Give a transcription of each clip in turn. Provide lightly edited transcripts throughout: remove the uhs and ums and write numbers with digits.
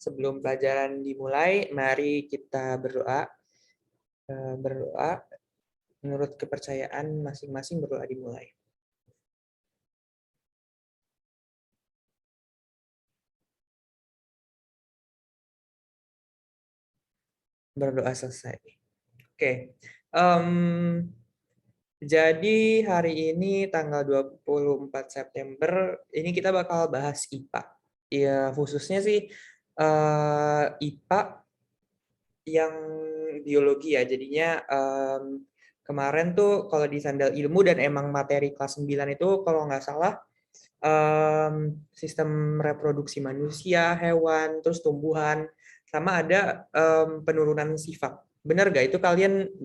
sebelum pelajaran dimulai, mari kita berdoa. Berdoa menurut kepercayaan masing-masing, berdoa dimulai. Berdoa selesai. Oke. Jadi hari ini tanggal 24 September ini kita bakal bahas IPA. Ya, khususnya sih IPA yang biologi ya. Jadinya kemarin tuh kalau di Sandal Ilmu dan emang materi kelas 9 itu kalau nggak salah sistem reproduksi manusia, hewan, terus tumbuhan, sama ada penurunan sifat. Benar gak itu kalian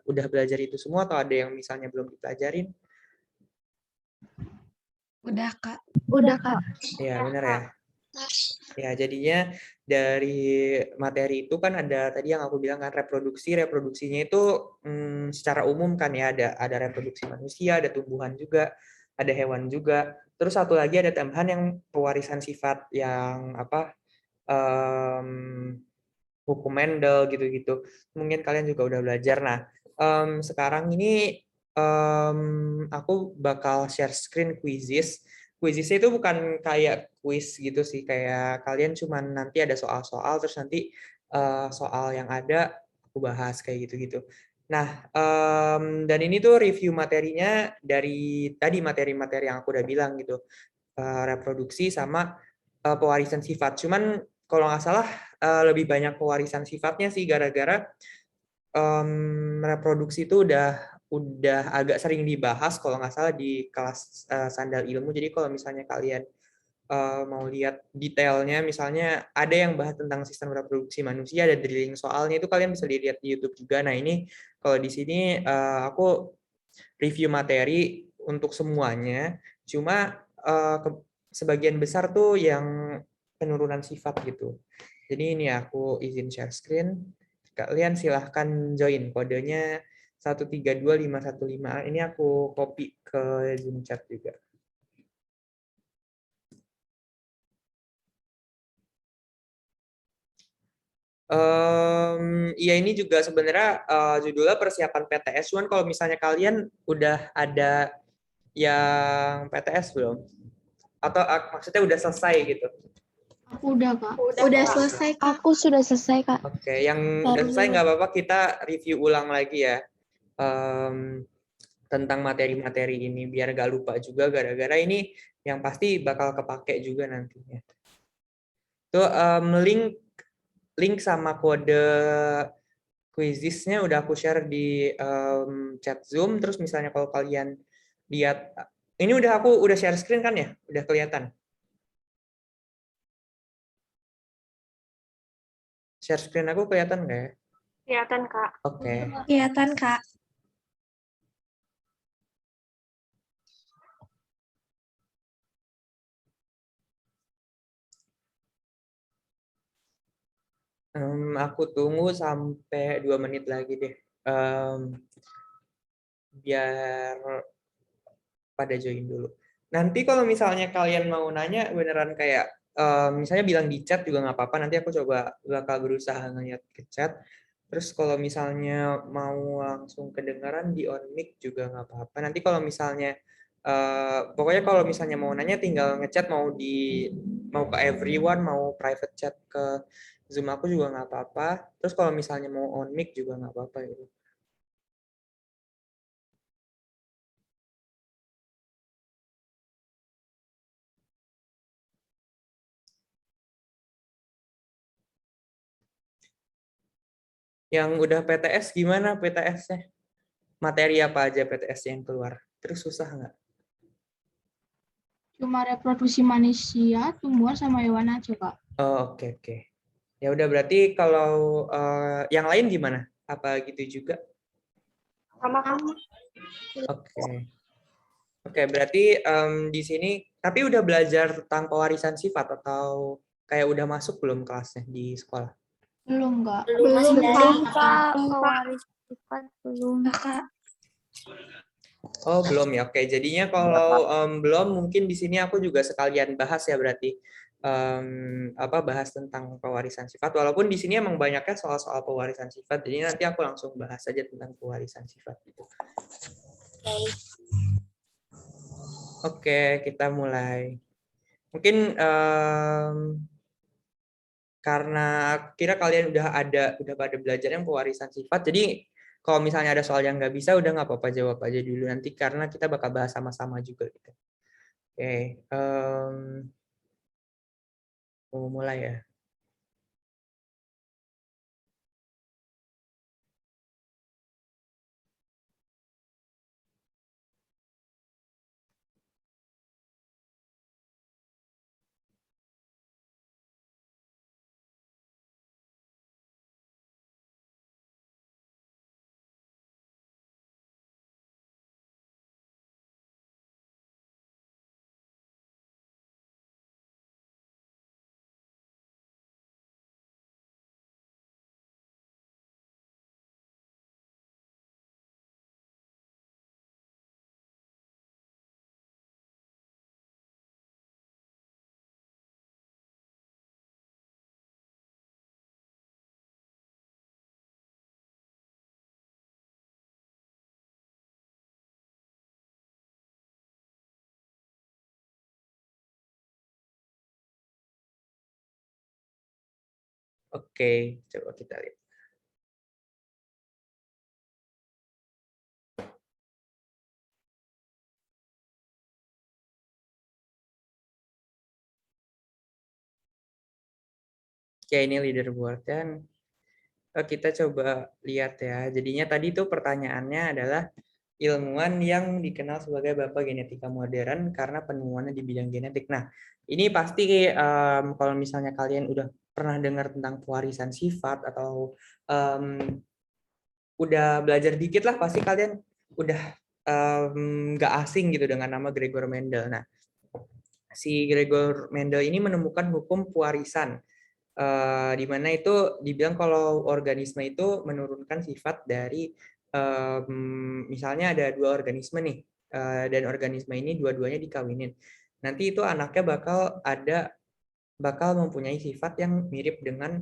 udah belajar itu semua atau ada yang misalnya belum dipelajarin? Udah, Kak. Udah, Kak. Ya, benar ya. Ya, jadinya dari materi itu kan ada tadi yang aku bilang kan reproduksinya itu secara umum kan ya ada reproduksi manusia, ada tumbuhan juga, ada hewan juga. Terus satu lagi ada tambahan yang pewarisan sifat yang apa hukum Mendel gitu-gitu. Mungkin kalian juga udah belajar. Nah, sekarang ini aku bakal share screen quizzes. Quizzes itu bukan kayak quiz gitu sih, kayak kalian cuman nanti ada soal-soal terus nanti soal yang ada aku bahas kayak gitu-gitu. Nah, dan ini tuh review materinya dari tadi materi-materi yang aku udah bilang gitu, reproduksi sama pewarisan sifat. Cuman kalau nggak salah lebih banyak pewarisan sifatnya sih gara-gara reproduksi itu udah agak sering dibahas kalau nggak salah di kelas Sandal Ilmu. Jadi kalau misalnya kalian mau lihat detailnya, misalnya ada yang bahas tentang sistem reproduksi manusia, ada drilling soalnya itu kalian bisa dilihat di YouTube juga. Nah ini kalau di sini aku review materi untuk semuanya, cuma sebagian besar tuh yang penurunan sifat gitu. Jadi ini aku izin share screen. Kalian silahkan join, kodenya 132.515. Ini aku copy ke Zoom chat juga. Ya ini juga sebenarnya judulnya persiapan PTS. Cuman kalau misalnya kalian udah ada yang PTS belum? Atau maksudnya udah selesai gitu? Aku udah, Kak. Udah selesai, Kak. Aku sudah selesai, Kak. Oke, yang udah selesai nggak apa-apa, kita review ulang lagi ya tentang materi-materi ini biar gak lupa juga, gara-gara ini yang pasti bakal kepake juga nantinya. Tuh link sama kode quizisnya udah aku share di chat Zoom. Terus misalnya kalau kalian lihat, ini aku udah share screen kan ya, udah kelihatan. Share screen aku kelihatan nggak ya? Kelihatan, Kak. Oke. Kelihatan, Kak. Aku tunggu sampai 2 menit lagi deh. Biar pada join dulu. Nanti kalau misalnya kalian mau nanya beneran kayak misalnya bilang di chat juga nggak apa-apa. Nanti aku coba bakal berusaha ngeliat ke chat. Terus kalau misalnya mau langsung kedengaran di on mic juga nggak apa-apa. Nanti kalau misalnya pokoknya kalau misalnya mau nanya tinggal ngechat mau ke everyone, mau private chat ke Zoom aku juga nggak apa-apa. Terus kalau misalnya mau on mic juga nggak apa-apa gitu. Yang udah PTS gimana PTS-nya? Materi apa aja PTS yang keluar? Terus susah nggak? Cuma reproduksi manusia, tumbuhan, sama hewan aja, Kak. Oh, oke. Ya udah berarti kalau yang lain gimana? Apa gitu juga? Sama kamu. Oke, berarti di sini tapi udah belajar tentang pewarisan sifat atau kayak udah masuk belum kelasnya di sekolah? Belum, Kak. Belum, Kak. Pewaris sifat belum. Kak. Oh, belum ya. Oke, jadinya kalau belum mungkin di sini aku juga sekalian bahas ya berarti. bahas tentang pewarisan sifat. Walaupun di sini emang banyaknya soal-soal pewarisan sifat, jadi nanti aku langsung bahas saja tentang pewarisan sifat itu. Oke, kita mulai. Mungkin karena kira kalian udah pada belajar yang pewarisan sifat, jadi kalau misalnya ada soal yang nggak bisa, udah nggak apa-apa, jawab aja dulu nanti karena kita bakal bahas sama-sama juga gitu. Oke, mau mulai ya. Oke, coba kita lihat. Oke, ini leaderboard dan kita coba lihat ya. Jadinya tadi tuh pertanyaannya adalah ilmuwan yang dikenal sebagai bapak genetika modern karena penemuannya di bidang genetik. Nah, ini pasti kalau misalnya kalian udah pernah dengar tentang pewarisan sifat atau udah belajar dikit lah, pasti kalian udah nggak asing gitu dengan nama Gregor Mendel. Nah, si Gregor Mendel ini menemukan hukum pewarisan, di mana itu dibilang kalau organisme itu menurunkan sifat dari misalnya ada dua organisme nih, dan organisme ini dua-duanya dikawinin. Nanti itu anaknya bakal mempunyai sifat yang mirip dengan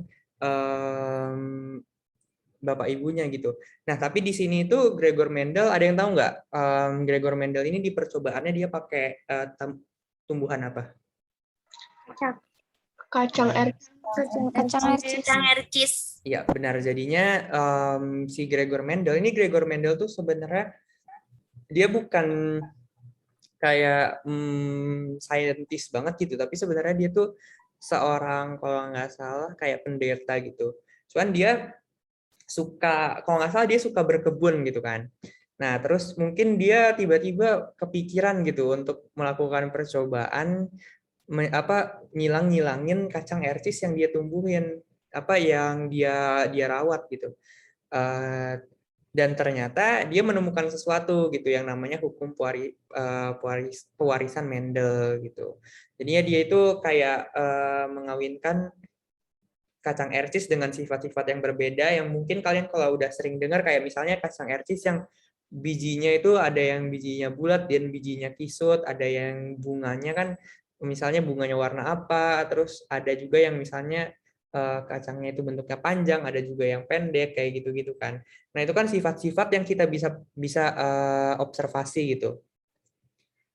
bapak ibunya gitu. Nah, tapi di sini itu Gregor Mendel, ada yang tahu nggak? Gregor Mendel ini di percobaannya dia pakai tumbuhan apa? Kacang Kacang ercis. Iya, benar. Jadinya si Gregor Mendel, ini Gregor Mendel tuh sebenarnya dia bukan kayak saintis banget gitu, tapi sebenarnya dia tuh seorang, kalau nggak salah, kayak pendeta gitu. Cuman dia suka, kalau nggak salah dia suka berkebun gitu kan. Nah, terus mungkin dia tiba-tiba kepikiran gitu untuk melakukan percobaan ngilangin kacang ercis yang dia tumbuhin, yang dia rawat gitu. Dan ternyata dia menemukan sesuatu gitu yang namanya hukum pewarisan Mendel gitu. Jadinya dia itu kayak mengawinkan kacang ercis dengan sifat-sifat yang berbeda yang mungkin kalian kalau udah sering dengar, kayak misalnya kacang ercis yang bijinya itu ada yang bijinya bulat dan bijinya kisut, ada yang bunganya kan misalnya bunganya warna apa, terus ada juga yang misalnya kacangnya itu bentuknya panjang, ada juga yang pendek kayak gitu-gitu kan. Nah, itu kan sifat-sifat yang kita bisa observasi gitu.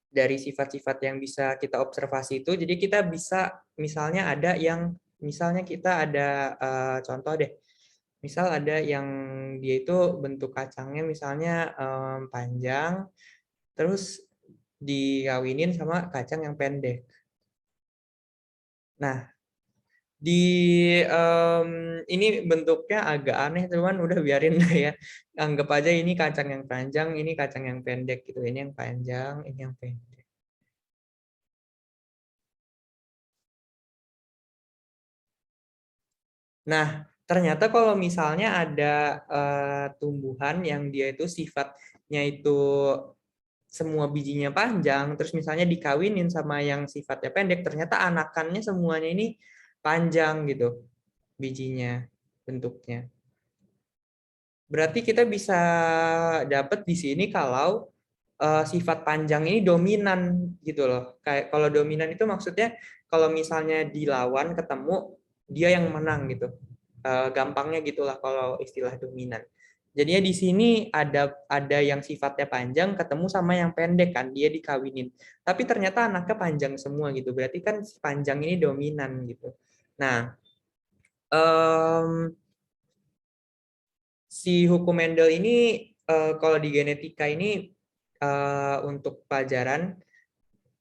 Dari sifat-sifat yang bisa kita observasi itu, jadi kita bisa misalnya ada yang misalnya kita ada contoh deh. Misal ada yang dia itu bentuk kacangnya misalnya panjang, terus dikawinin sama kacang yang pendek. Nah, ini bentuknya agak aneh, cuman udah biarin lah ya. Anggap aja ini kacang yang panjang, ini kacang yang pendek gitu. Ini yang panjang, ini yang pendek. Nah, ternyata kalau misalnya ada tumbuhan yang dia itu sifatnya itu semua bijinya panjang, terus misalnya dikawinin sama yang sifatnya pendek, ternyata anakannya semuanya ini panjang gitu bijinya, bentuknya. Berarti kita bisa dapat di sini kalau sifat panjang ini dominan gitu loh. Kayak kalau dominan itu maksudnya kalau misalnya dilawan ketemu dia yang menang gitu. Gampangnya gitulah kalau istilah dominan. Jadinya di sini ada yang sifatnya panjang ketemu sama yang pendek kan, dia dikawinin. Tapi ternyata anaknya panjang semua gitu. Berarti kan si panjang ini dominan gitu. Nah, si hukum Mendel ini kalau di genetika ini untuk pelajaran,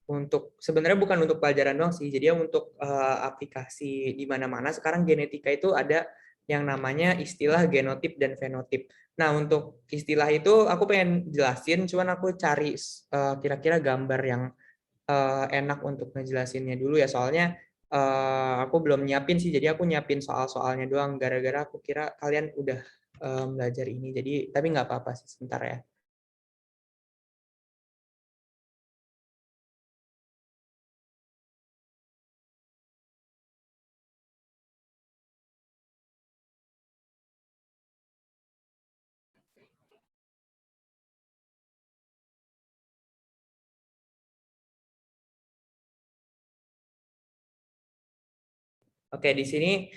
untuk sebenarnya bukan untuk pelajaran doang sih, jadi untuk aplikasi di mana-mana sekarang genetika itu ada yang namanya istilah genotip dan fenotip. Nah, untuk istilah itu aku pengen jelasin, cuman aku cari kira-kira gambar yang enak untuk ngejelasinnya dulu ya, soalnya aku belum nyiapin sih, jadi aku nyiapin soal-soalnya doang, gara-gara aku kira kalian udah belajar ini, jadi tapi nggak apa-apa sih, sebentar ya. Oke, di sini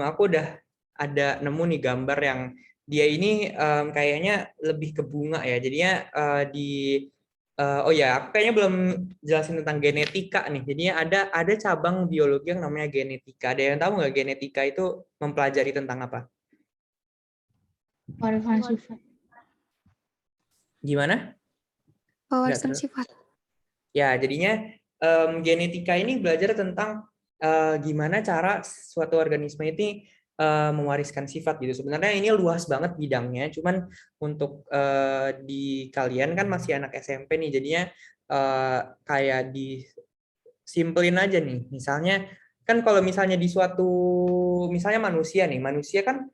aku udah ada nemu nih gambar yang dia ini kayaknya lebih ke bunga ya. Jadinya oh ya, aku kayaknya belum jelasin tentang genetika nih. Jadinya ada cabang biologi yang namanya genetika. Ada yang tahu nggak genetika itu mempelajari tentang apa? Pewarisan sifat. Gimana? Pewarisan sifat. Ya, jadinya genetika ini belajar tentang gimana cara suatu organisme ini mewariskan sifat gitu. Sebenarnya ini luas banget bidangnya, cuman untuk di kalian kan masih anak SMP nih, jadinya kayak disimpelin aja nih. Misalnya kan kalau misalnya di suatu, misalnya manusia nih, manusia kan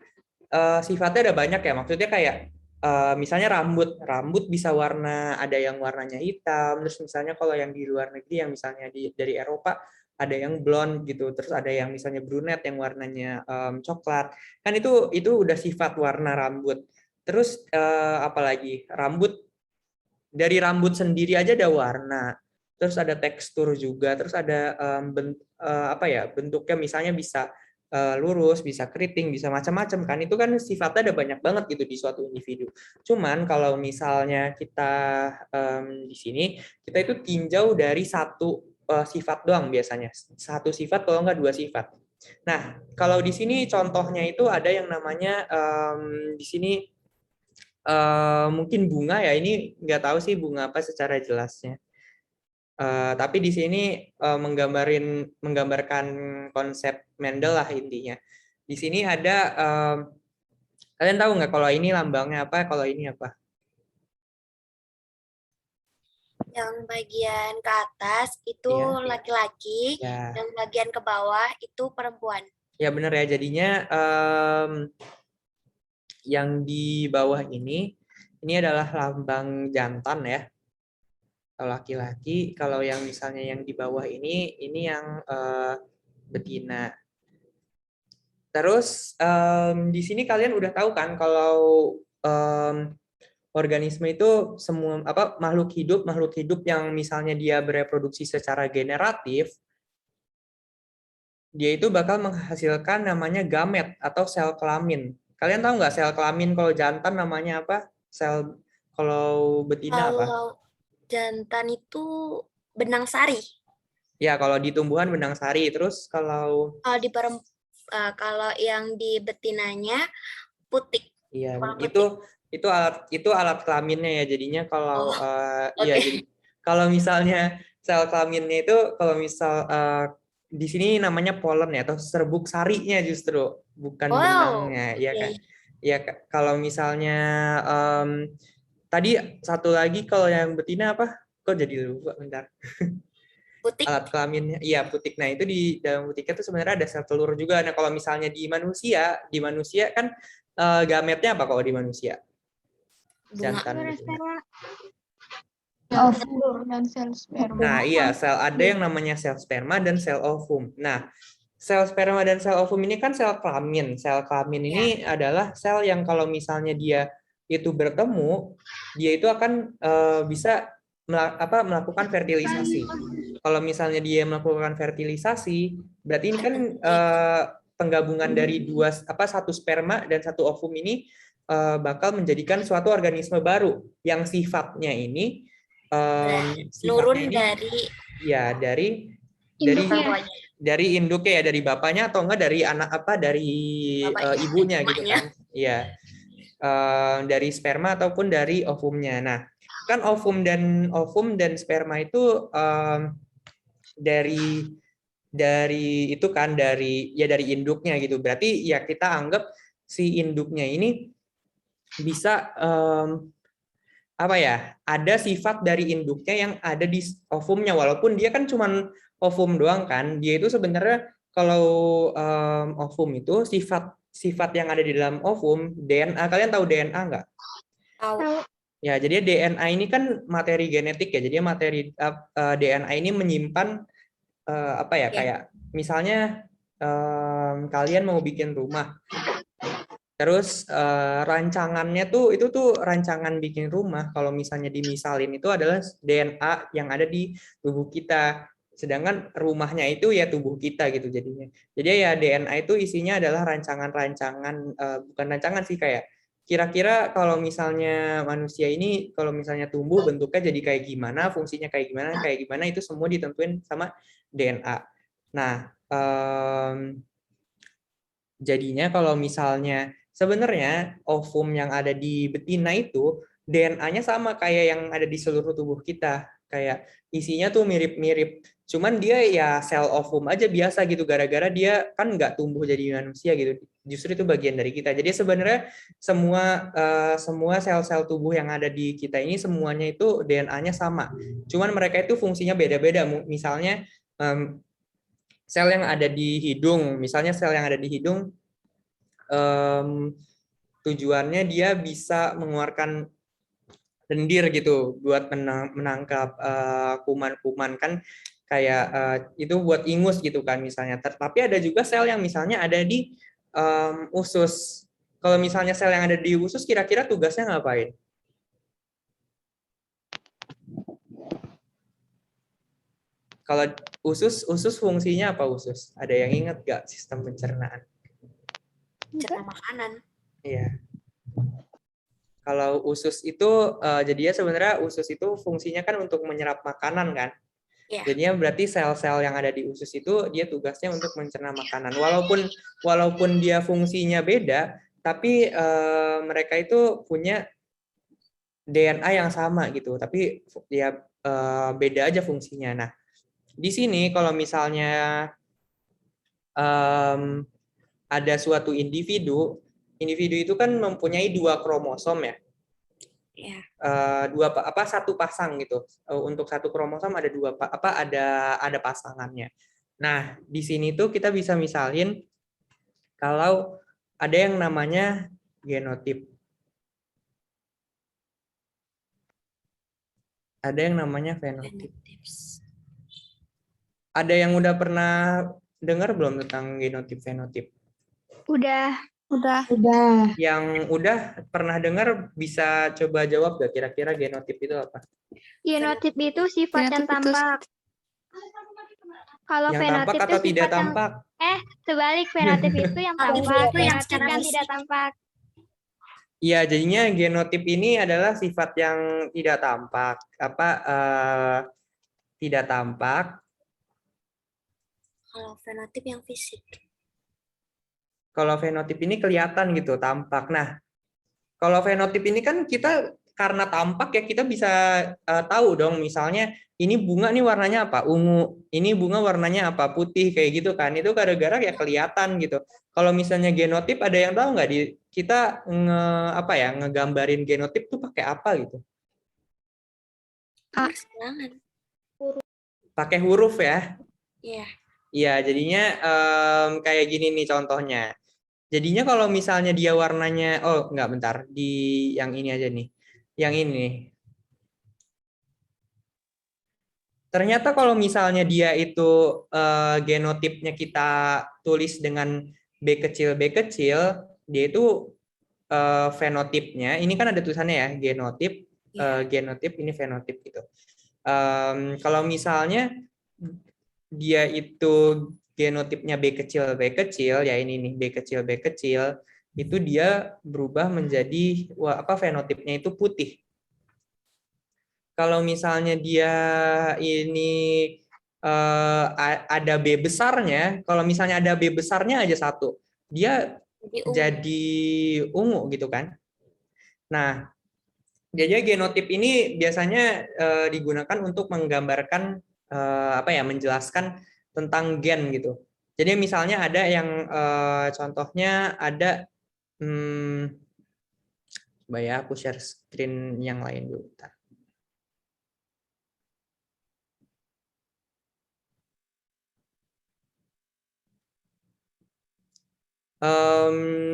sifatnya ada banyak ya. Maksudnya kayak misalnya rambut bisa warna, ada yang warnanya hitam, terus misalnya kalau yang di luar negeri yang misalnya dari Eropa ada yang blonde gitu, terus ada yang misalnya brunette yang warnanya coklat, kan itu udah sifat warna rambut. Terus apalagi dari rambut sendiri aja ada warna, terus ada tekstur juga, terus ada apa ya, bentuknya misalnya bisa lurus, bisa keriting, bisa macam-macam kan. Itu kan sifatnya ada banyak banget gitu di suatu individu. Cuman kalau misalnya kita di sini, kita itu tinjau dari satu sifat doang biasanya. Satu sifat kalau nggak dua sifat. Nah, kalau di sini contohnya itu ada yang namanya di sini mungkin bunga ya, ini nggak tahu sih bunga apa secara jelasnya. Tapi di sini menggambarkan konsep Mendel lah intinya. Di sini ada, kalian tahu nggak kalau ini lambangnya apa, kalau ini apa? Yang bagian ke atas itu Iya. laki-laki, Ya, yang bagian ke bawah itu perempuan. ya benar ya. Jadinya yang di bawah ini adalah lambang jantan ya. Kalau laki-laki, kalau yang misalnya yang di bawah ini yang betina. Terus di sini kalian udah tahu kan kalau organisme itu semua apa makhluk hidup yang misalnya dia bereproduksi secara generatif, dia itu bakal menghasilkan namanya gamet atau sel kelamin. Kalian tahu nggak sel kelamin kalau jantan namanya apa? Sel kalau betina apa? Kalau jantan itu benang sari. Ya, kalau di tumbuhan benang sari. Terus kalau Kalau yang di betinanya putik. iya, Kalau putik. itu alat kelaminnya ya. Jadinya kalau iya, Oke. jadi kalau misalnya sel kelaminnya itu kalau misal di sini namanya polen ya atau serbuk sarinya justru bukan Wow. benangnya, ya kan? Oke. Ya kalau misalnya tadi satu lagi kalau yang betina apa? Kok jadi lupa bentar. Putik. Alat kelaminnya, iya putik. Nah itu di dalam putiknya itu sebenarnya ada sel telur juga. Nah kalau misalnya di manusia kan gametnya apa kalau di manusia? Bunga. Jantan betina. Ovum dan sel sperma. Nah iya, ada yang namanya sel sperma dan sel ovum. Nah sel sperma dan sel ovum ini kan sel kelamin. Sel kelamin ini adalah sel yang kalau misalnya dia itu bertemu, dia itu akan bisa melakukan fertilisasi. Kalau misalnya dia melakukan fertilisasi, berarti ini kan penggabungan dari satu sperma dan satu ovum ini bakal menjadikan suatu organisme baru yang sifatnya ini Nurun sifatnya ini dari ya dari Induknya. dari induknya ya, dari bapaknya atau enggak dari anak dari Bapaknya, ibunya gitu emaknya. kan. Iya. Dari sperma ataupun dari ovumnya. Nah, kan ovum dan sperma itu dari itu kan dari induknya gitu. Berarti ya kita anggap si induknya ini bisa apa ya? Ada sifat dari induknya yang ada di ovumnya, walaupun dia kan cuman ovum doang kan. Dia itu sebenarnya kalau ovum itu sifat yang ada di dalam ovum, DNA, kalian tahu DNA nggak? Tahu. Ya, jadi DNA ini kan materi genetik ya. Jadi materi DNA ini menyimpan apa ya, kayak misalnya kalian mau bikin rumah. Terus rancangannya itu tuh rancangan bikin rumah. Kalau misalnya dimisalin itu adalah DNA yang ada di tubuh kita. Sedangkan rumahnya itu ya tubuh kita gitu jadinya. Jadi ya DNA itu isinya adalah rancangan-rancangan, bukan rancangan sih, kayak kira-kira kalau misalnya manusia ini kalau misalnya tumbuh bentuknya jadi kayak gimana, fungsinya kayak gimana itu semua ditentuin sama DNA. Nah, jadinya kalau misalnya sebenarnya ovum yang ada di betina itu DNA-nya sama kayak yang ada di seluruh tubuh kita. Kayak isinya tuh mirip-mirip. Cuman dia ya sel ovum aja biasa gitu, gara-gara dia kan nggak tumbuh jadi manusia gitu. Justru itu bagian dari kita. Jadi sebenarnya semua sel-sel tubuh yang ada di kita ini semuanya itu DNA-nya sama. Cuman mereka itu fungsinya beda-beda. Misalnya sel yang ada di hidung, misalnya sel yang ada di hidung tujuannya dia bisa mengeluarkan lendir gitu buat menangkap kuman-kuman kan, kayak itu buat ingus gitu kan misalnya. Tapi ada juga sel yang misalnya ada di usus. Kalau misalnya sel yang ada di usus kira-kira tugasnya ngapain? Kalau usus fungsinya apa usus? Ada yang ingat nggak sistem pencernaan? Cerna makanan. Iya. Kalau usus itu jadinya sebenarnya usus itu fungsinya kan untuk menyerap makanan kan. Ya. Jadinya berarti sel-sel yang ada di usus itu dia tugasnya untuk mencerna makanan. Walaupun dia fungsinya beda, tapi mereka itu punya DNA yang sama gitu. Tapi ya beda aja fungsinya. Nah, di sini kalau misalnya ada suatu individu itu kan mempunyai 2 kromosom ya. Ya. Satu pasang gitu. Untuk satu kromosom ada ada pasangannya. Nah, di sini tuh kita bisa misalin kalau ada yang namanya genotip. Ada yang namanya fenotip. Ada yang udah pernah dengar belum tentang genotip fenotip? Udah. Yang udah pernah dengar bisa coba jawab gak kira-kira genotip itu apa? Genotip itu sifat yang tampak. Kalau Yang fenotip tampak itu atau tidak sifat yang tampak? sebalik, fenotip itu yang tampak, itu yang fenotip secara yang fisik. tidak tampak. Iya, jadinya genotip ini adalah sifat yang tidak tampak. Tidak tampak. Kalau fenotip yang fisik. Kalau fenotip ini kelihatan gitu, tampak. Nah, kalau fenotip ini kan kita karena tampak ya kita bisa tahu dong, misalnya ini bunga nih warnanya apa? Ungu. Ini bunga warnanya apa? Putih, kayak gitu kan. Itu gara-gara ya kelihatan gitu. Kalau misalnya genotip, ada yang tahu nggak kita ngegambarin genotip tuh pakai apa gitu? Pakai huruf ya? Iya. Iya, jadinya kayak gini nih contohnya. Jadinya kalau misalnya dia warnanya, enggak, bentar, di yang ini aja nih. Yang ini. Ternyata kalau misalnya dia itu genotipnya kita tulis dengan B kecil, dia itu fenotipnya, ini kan ada tulisannya ya, genotip, genotip, ini fenotip gitu. Kalau misalnya dia itu genotipnya B kecil, ya ini nih B kecil, itu dia berubah menjadi fenotipnya itu putih. Kalau misalnya dia ini ada B besarnya, kalau misalnya ada B besarnya aja satu, dia jadi ungu gitu kan. Nah, jadi genotip ini biasanya digunakan untuk menggambarkan menjelaskan tentang gen gitu. Jadi misalnya ada yang contohnya ada coba ya aku share screen yang lain dulu. Bentar.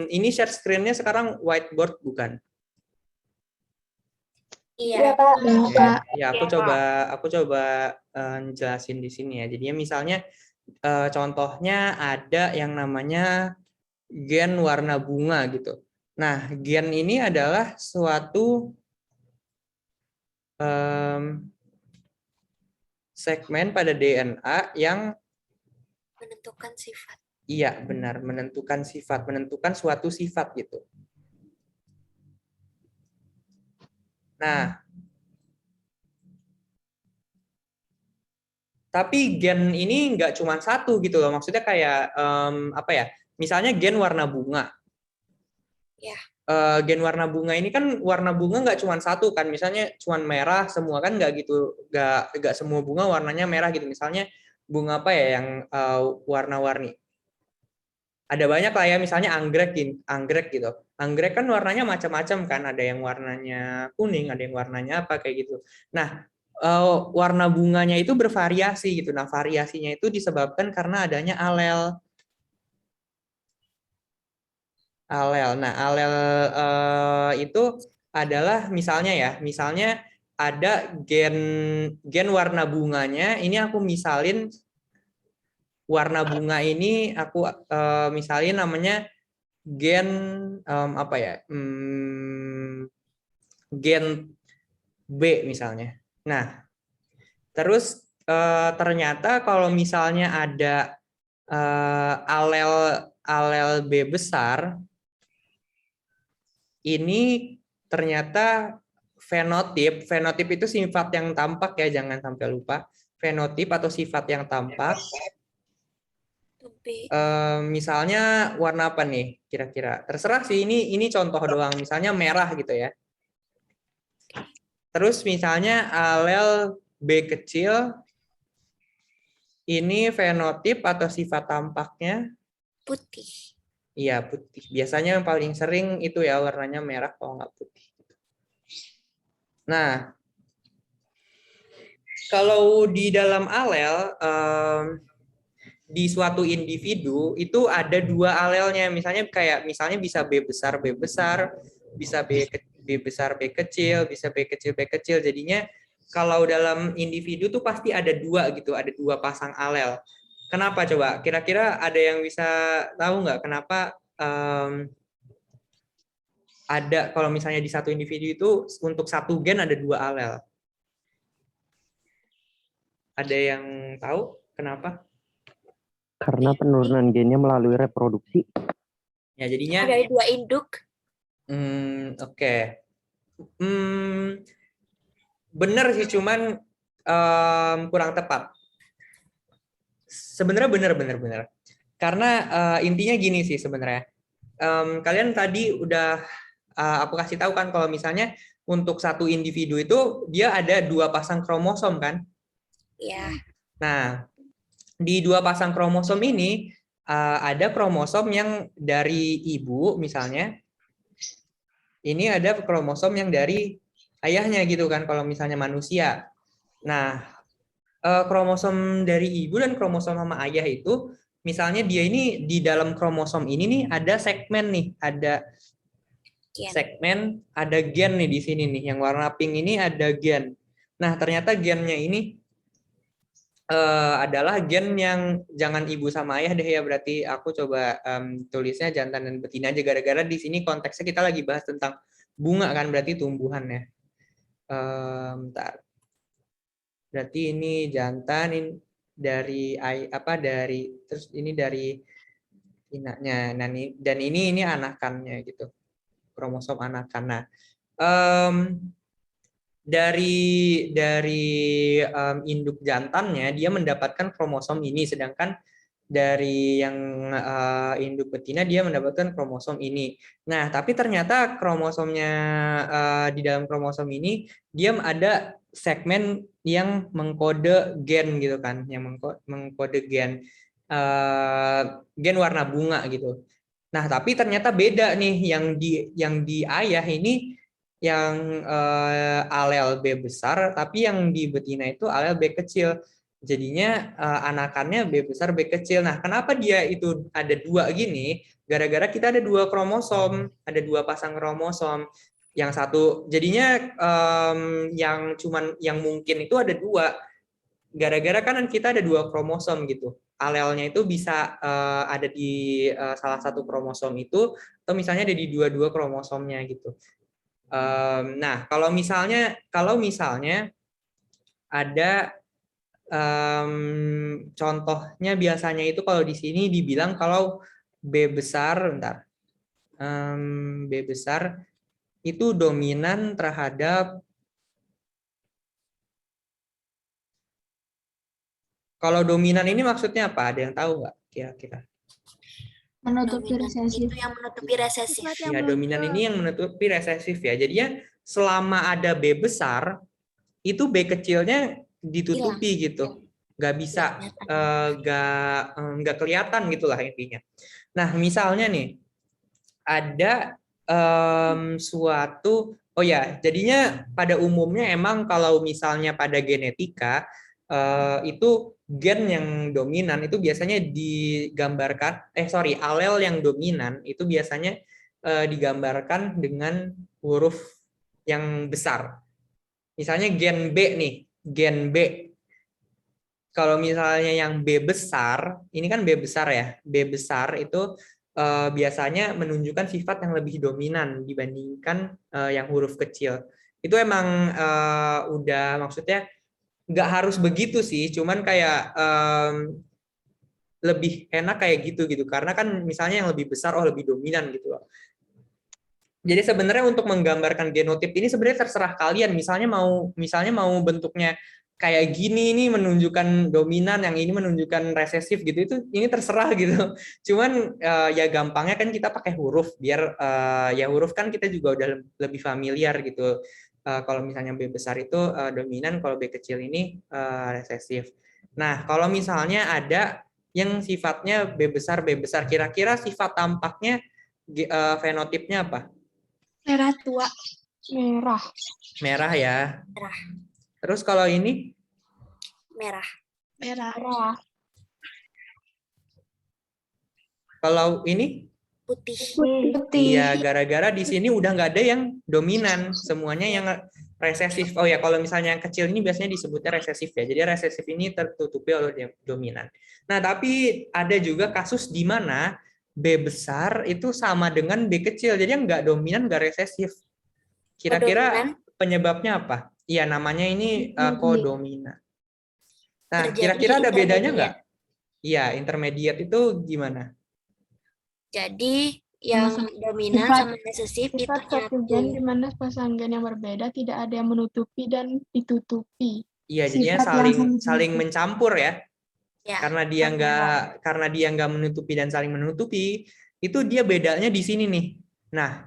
Ini share screen-nya sekarang whiteboard bukan? Iya. Kak. Ya, aku coba jelasin di sini ya. Jadinya misalnya contohnya ada yang namanya gen warna bunga gitu. Nah, gen ini adalah suatu segmen pada DNA yang Menentukan sifat. iya benar menentukan suatu sifat gitu. Nah, tapi gen ini nggak cuma satu gitu loh. Maksudnya kayak misalnya gen warna bunga. Ya. Gen warna bunga ini kan warna bunga nggak cuma satu kan. Misalnya cuma merah semua kan nggak gitu. Nggak semua bunga warnanya merah gitu. Misalnya bunga apa ya yang warna-warni. Ada banyak lah ya, misalnya anggrek gitu. Anggrek kan warnanya macam-macam kan, ada yang warnanya kuning, ada yang warnanya apa kayak gitu. Nah, warna bunganya itu bervariasi gitu. Nah, variasinya itu disebabkan karena adanya alel. Nah, alel itu adalah misalnya ada gen warna bunganya, ini aku misalin warna bunga ini aku misalin namanya gen gen B misalnya. Nah, terus ternyata kalau misalnya ada alel B besar, ini ternyata fenotip itu sifat yang tampak ya, jangan sampai lupa. Fenotip atau sifat yang tampak. Misalnya warna apa nih kira-kira? Terserah sih, ini contoh doang. Misalnya merah gitu ya. Terus misalnya alel B kecil, ini fenotip atau sifat tampaknya Putih. iya putih. Biasanya yang paling sering itu ya warnanya merah kalau nggak putih. Nah, kalau di dalam alel di suatu individu itu ada dua alelnya. Misalnya bisa B besar, bisa B besar, B kecil, bisa B kecil, B kecil. Jadinya kalau dalam individu tuh pasti ada dua gitu, ada dua pasang alel. Kenapa coba? Kira-kira ada yang bisa tahu nggak kenapa ada kalau misalnya di satu individu itu untuk satu gen ada dua alel? Ada yang tahu kenapa? Karena penurunan gennya melalui reproduksi. Ya jadinya Dari dua induk. Oke. Benar sih, cuman kurang tepat. Sebenarnya benar. Karena intinya gini sih sebenarnya. Kalian tadi udah aku kasih tahu kan kalau misalnya untuk satu individu itu dia ada dua pasang kromosom kan? Ya. Nah, di dua pasang kromosom ini ada kromosom yang dari ibu misalnya. Ini ada kromosom yang dari ayahnya gitu kan kalau misalnya manusia. Nah, kromosom dari ibu dan kromosom sama ayah itu misalnya dia ini di dalam kromosom ini nih ada segmen nih, ada segmen, ada gen nih di sini nih. Yang warna pink ini ada gen. Nah, ternyata gennya ini adalah gen yang jangan ibu sama ayah deh ya, berarti aku coba tulisnya jantan dan betina aja gara-gara di sini konteksnya kita lagi bahas tentang bunga kan, berarti tumbuhan ya. Bentar. Berarti ini jantan, terus ini dari inaknya. Nah, dan ini anakannya gitu. Kromosom anakan. Nah, dari induk jantannya dia mendapatkan kromosom ini, sedangkan dari yang induk betina dia mendapatkan kromosom ini. Nah, tapi ternyata kromosomnya di dalam kromosom ini dia ada segmen yang mengkode gen gitu kan, yang mengkode gen gen warna bunga gitu. Nah, tapi ternyata beda nih yang di ayah ini yang alel B besar, tapi yang di betina itu alel B kecil. Jadinya anakannya B besar B kecil. Nah, kenapa dia itu ada dua gini? Gara-gara kita ada dua kromosom, ada dua pasang kromosom. Yang satu, jadinya yang mungkin itu ada dua. Gara-gara kan kita ada dua kromosom gitu. Alelnya itu bisa ada di salah satu kromosom itu, atau misalnya ada di dua-dua kromosomnya gitu. Nah, kalau misalnya ada contohnya biasanya itu kalau di sini dibilang kalau B besar, B besar itu dominan terhadap, kalau dominan ini maksudnya apa? Ada yang tahu nggak kira-kira? Menutupi Dominan resesif. itu yang menutupi resesif. Ya, dominan ini yang menutupi resesif ya. Jadinya selama ada B besar, itu B kecilnya ditutupi gitu, nggak bisa, nggak kelihatan gitulah intinya. Nah, misalnya nih ada oh ya, jadinya pada umumnya emang kalau misalnya pada genetika itu gen yang dominan itu biasanya digambarkan, alel yang dominan itu biasanya digambarkan dengan huruf yang besar. Misalnya gen B nih, gen B. Kalau misalnya yang B besar, ini kan B besar ya. B besar itu biasanya menunjukkan sifat yang lebih dominan dibandingkan yang huruf kecil. Itu emang udah, maksudnya nggak harus begitu sih, cuman kayak lebih enak kayak gitu. Karena kan misalnya yang lebih besar, lebih dominan gitu loh. Jadi sebenarnya untuk menggambarkan genotip ini sebenarnya terserah kalian. Misalnya mau bentuknya kayak gini, ini menunjukkan dominan, yang ini menunjukkan resesif gitu. Ini terserah gitu. Cuman ya gampangnya kan kita pakai huruf biar ya huruf kan kita juga udah lebih familiar gitu. Kalau misalnya B besar itu dominan, kalau B kecil ini resesif. Nah, kalau misalnya ada yang sifatnya B besar, kira-kira sifat tampaknya fenotipnya apa? Merah tua. Merah. Merah ya. Merah. Terus kalau ini? Merah. Merah. Merah. Kalau ini? Putih. Putih. Iya, gara-gara di sini udah nggak ada yang dominan, semuanya yang resesif. Oh ya, kalau misalnya yang kecil ini biasanya disebutnya resesif ya. Jadi resesif ini tertutupi oleh dominan. Nah, tapi ada juga kasus di mana B besar itu sama dengan B kecil, jadi yang nggak dominan, nggak resesif. Kira-kira penyebabnya apa? Iya, namanya ini kodominan. Nah, kira-kira ada bedanya nggak? Iya, intermediate itu gimana? Jadi yang dominan sama resesif itu satu gen di mana pasang gen yang berbeda tidak ada yang menutupi dan ditutupi. Iya, jadinya saling mencampur ya. Ya. Karena dia nggak menutupi dan saling menutupi, itu dia bedanya di sini nih. Nah,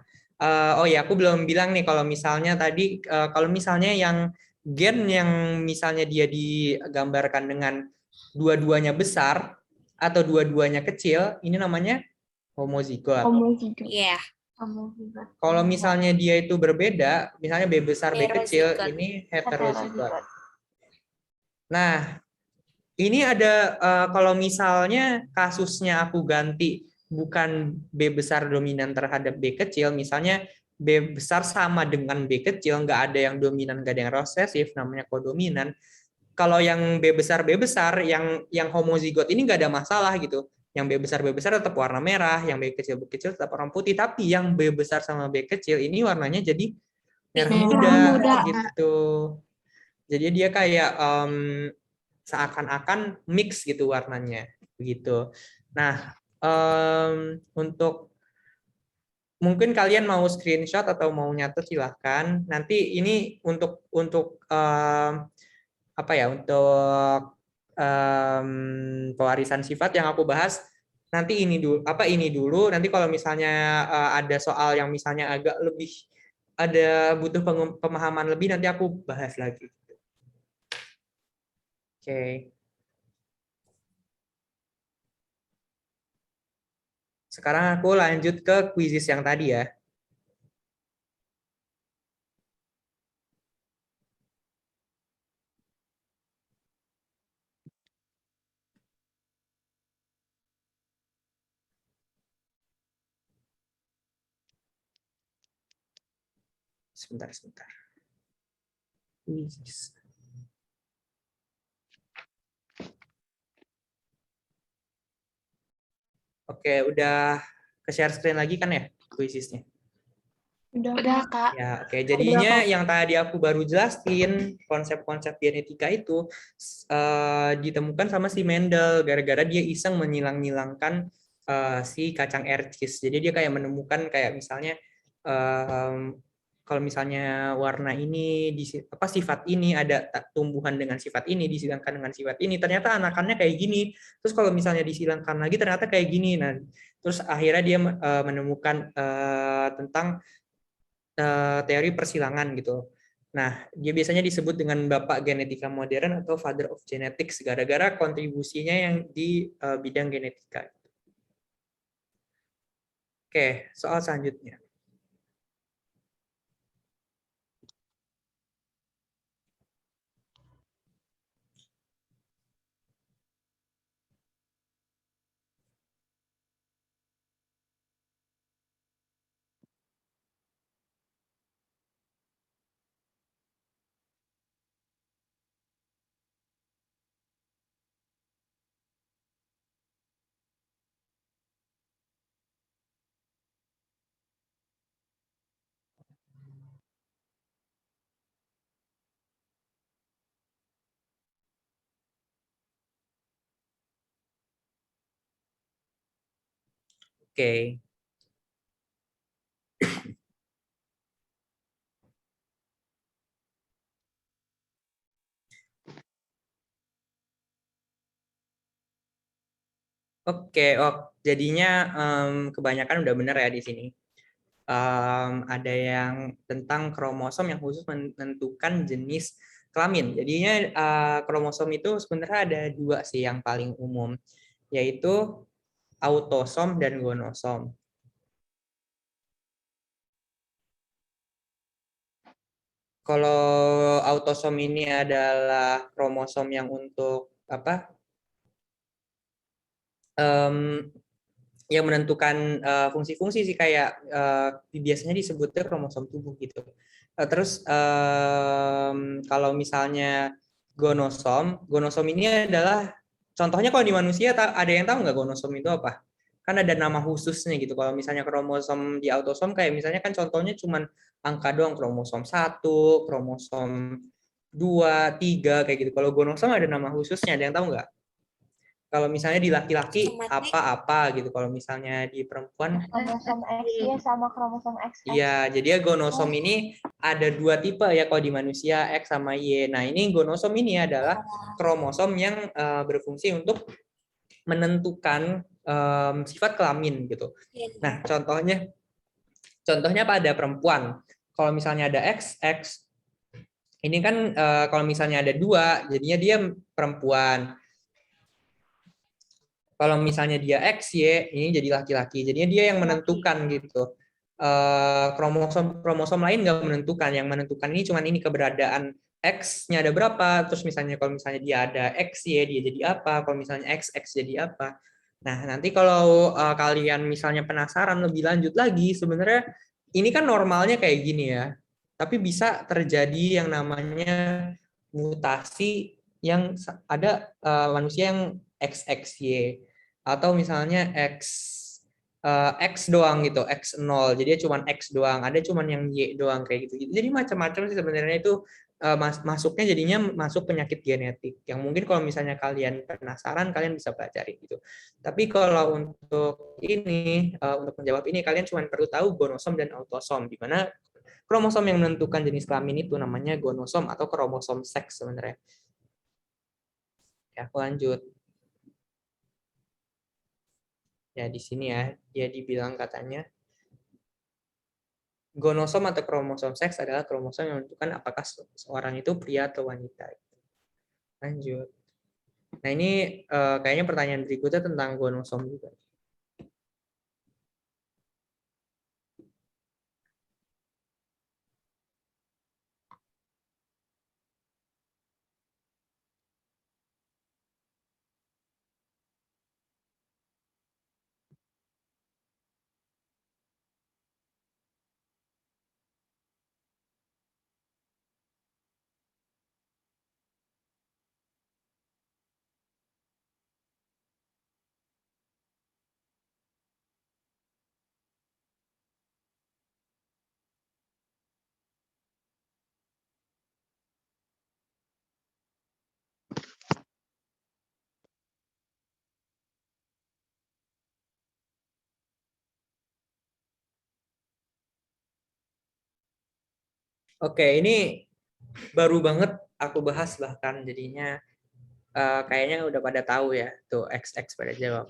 oh ya, aku belum bilang nih kalau misalnya tadi kalau misalnya yang gen yang misalnya dia digambarkan dengan dua-duanya besar atau dua-duanya kecil, ini namanya homozigot. Iya. Kalau misalnya dia itu berbeda, misalnya B besar B kecil, ini heterozigot. Nah, ini ada kalau misalnya kasusnya aku ganti bukan B besar dominan terhadap B kecil, misalnya B besar sama dengan B kecil, nggak ada yang dominan, nggak ada yang resesif, namanya kodominan. Kalau yang B besar yang homozigot ini nggak ada masalah gitu. Yang B besar tetap warna merah, yang B kecil tetap warna putih, tapi yang B besar sama B kecil ini warnanya jadi merah muda gitu. Jadi dia kayak seakan-akan mix gitu warnanya begitu. Nah, untuk mungkin kalian mau screenshot atau mau nyatet silahkan. Nanti ini untuk apa ya, untuk pewarisan sifat yang aku bahas nanti ini dulu nanti kalau misalnya ada soal yang misalnya agak lebih ada butuh pemahaman lebih nanti aku bahas lagi. Oke. Sekarang aku lanjut ke quizzes yang tadi ya. Sebentar. Quizzes. Oke, udah ke-share screen lagi kan ya quizesnya? Udah. Kak. Ya, oke. Jadinya yang tadi aku baru jelasin konsep-konsep genetika itu ditemukan sama si Mendel gara-gara dia iseng menyilang-nyilangkan si kacang ercis. Jadi dia kayak menemukan kayak misalnya kalau misalnya warna ini sifat ini ada tumbuhan dengan sifat ini disilangkan dengan sifat ini, ternyata anakannya kayak gini. Terus kalau misalnya disilangkan lagi ternyata kayak gini. Nah, terus akhirnya dia menemukan tentang teori persilangan gitu. Nah, dia biasanya disebut dengan bapak genetika modern atau father of genetics gara-gara kontribusinya yang di bidang genetika. Oke, soal selanjutnya. Oke. Oke, jadinya kebanyakan udah benar ya di sini. Ada yang tentang kromosom yang khusus menentukan jenis kelamin. Jadinya kromosom itu sebenarnya ada dua sih yang paling umum, yaitu autosom dan gonosom. Kalau autosom ini adalah kromosom yang untuk apa? Yang menentukan fungsi-fungsi sih kayak biasanya disebutnya kromosom tubuh gitu. Terus kalau misalnya gonosom ini adalah contohnya kalau di manusia ada yang tahu nggak gonosom itu apa? Kan ada nama khususnya gitu. Kalau misalnya kromosom di autosom kayak misalnya kan contohnya cuman angka doang, kromosom 1, kromosom 2, 3 kayak gitu. Kalau gonosom ada nama khususnya, ada yang tahu nggak? Kalau misalnya di laki-laki apa-apa gitu. Kalau misalnya di perempuan kromosom XY sama kromosom XX. iya, jadi gonosom ini ada dua tipe ya kalau di manusia, X sama Y. Nah, ini gonosom ini adalah kromosom yang berfungsi untuk menentukan sifat kelamin gitu. Nah, contohnya pada perempuan. Kalau misalnya ada XX, ini kan kalau misalnya ada 2, jadinya dia perempuan. Kalau misalnya dia XY, ini jadi laki-laki. Jadinya dia yang menentukan gitu. Kromosom lain nggak menentukan. Yang menentukan ini cuma ini keberadaan X-nya ada berapa. Terus misalnya kalau misalnya dia ada XY, dia jadi apa. Kalau misalnya XX jadi apa. Nah, nanti kalau kalian misalnya penasaran lebih lanjut lagi, sebenarnya ini kan normalnya kayak gini ya. Tapi bisa terjadi yang namanya mutasi yang ada manusia yang XXY atau misalnya X doang gitu, X0. Jadi cuma X doang, ada cuma yang Y doang kayak gitu. Jadi macam-macam sih sebenarnya itu masuknya jadinya masuk penyakit genetik yang mungkin kalau misalnya kalian penasaran kalian bisa pelajari gitu. Tapi kalau untuk ini untuk menjawab ini kalian cuma perlu tahu gonosom dan autosom, di mana kromosom yang menentukan jenis kelamin itu namanya gonosom atau kromosom seks sebenarnya. Ya, aku lanjut. Ya, di sini ya, dia dibilang katanya gonosom atau kromosom seks adalah kromosom yang menentukan apakah seorang itu pria atau wanita. Lanjut. Nah, ini kayaknya pertanyaan berikutnya tentang gonosom juga. Oke, ini baru banget aku bahas bahkan jadinya kayaknya udah pada tahu ya tuh XX pada jawab.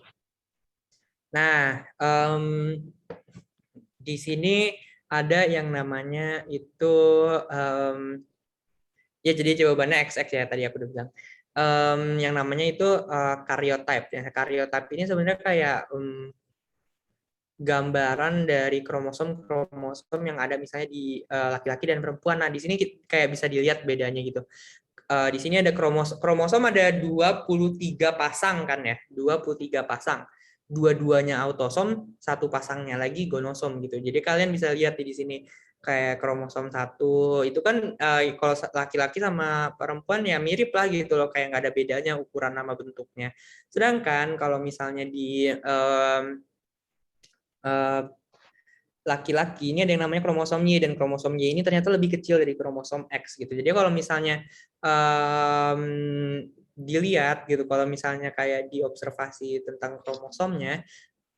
Nah, di sini ada yang namanya itu ya jadi jawabannya XX ya tadi aku udah bilang. Yang namanya itu karyotype ya. Karyotype ini sebenarnya kayak gambaran dari kromosom yang ada misalnya di laki-laki dan perempuan. Nah, di sini kayak bisa dilihat bedanya gitu. Di sini ada kromosom ada 23 pasang kan ya, 23 pasang. Dua-duanya autosom, satu pasangnya lagi gonosom gitu. Jadi kalian bisa lihat di sini kayak kromosom 1 itu kan kalau laki-laki sama perempuan ya mirip lah gitu loh, kayak nggak ada bedanya ukuran sama bentuknya. Sedangkan kalau misalnya di laki-laki ini ada yang namanya kromosom Y, dan kromosom Y ini ternyata lebih kecil dari kromosom X gitu. Jadi kalau misalnya dilihat gitu, kalau misalnya kayak diobservasi tentang kromosomnya,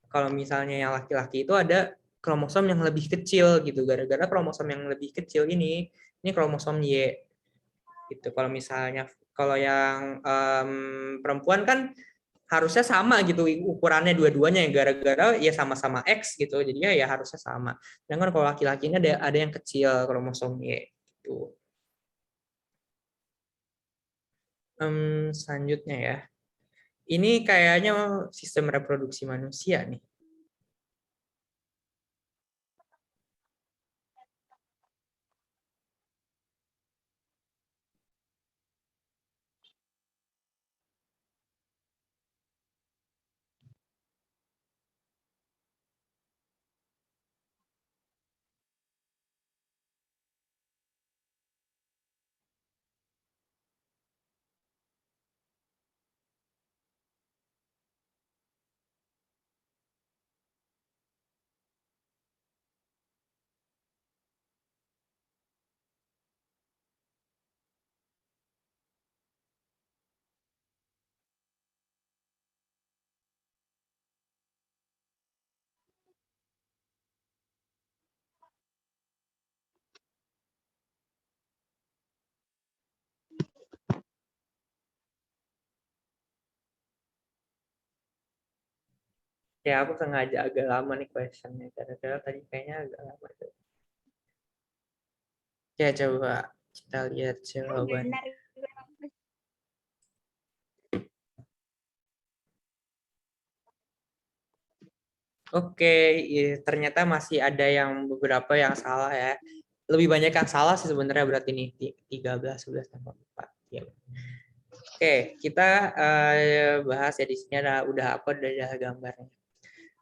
kalau misalnya yang laki-laki itu ada kromosom yang lebih kecil gitu, gara-gara kromosom yang lebih kecil ini kromosom Y gitu. Kalau yang perempuan kan harusnya sama gitu ukurannya dua-duanya ya, gara-gara ya sama-sama X gitu, jadinya ya harusnya sama. Sedangkan kalau laki-laki ini ada yang kecil kromosom Y gitu. Selanjutnya ya, ini kayaknya sistem reproduksi manusia nih. Ya, aku sengaja agak lama nih questionnya, karena tadi kayaknya agak lama tuh. Ya, coba kita lihat jawabannya. Oke, ternyata masih ada yang beberapa yang salah ya. Lebih banyak yang salah sih sebenarnya, berarti nih 13, 11, 4. Ya. Oke, kita bahas ya, di sini udah gambarnya.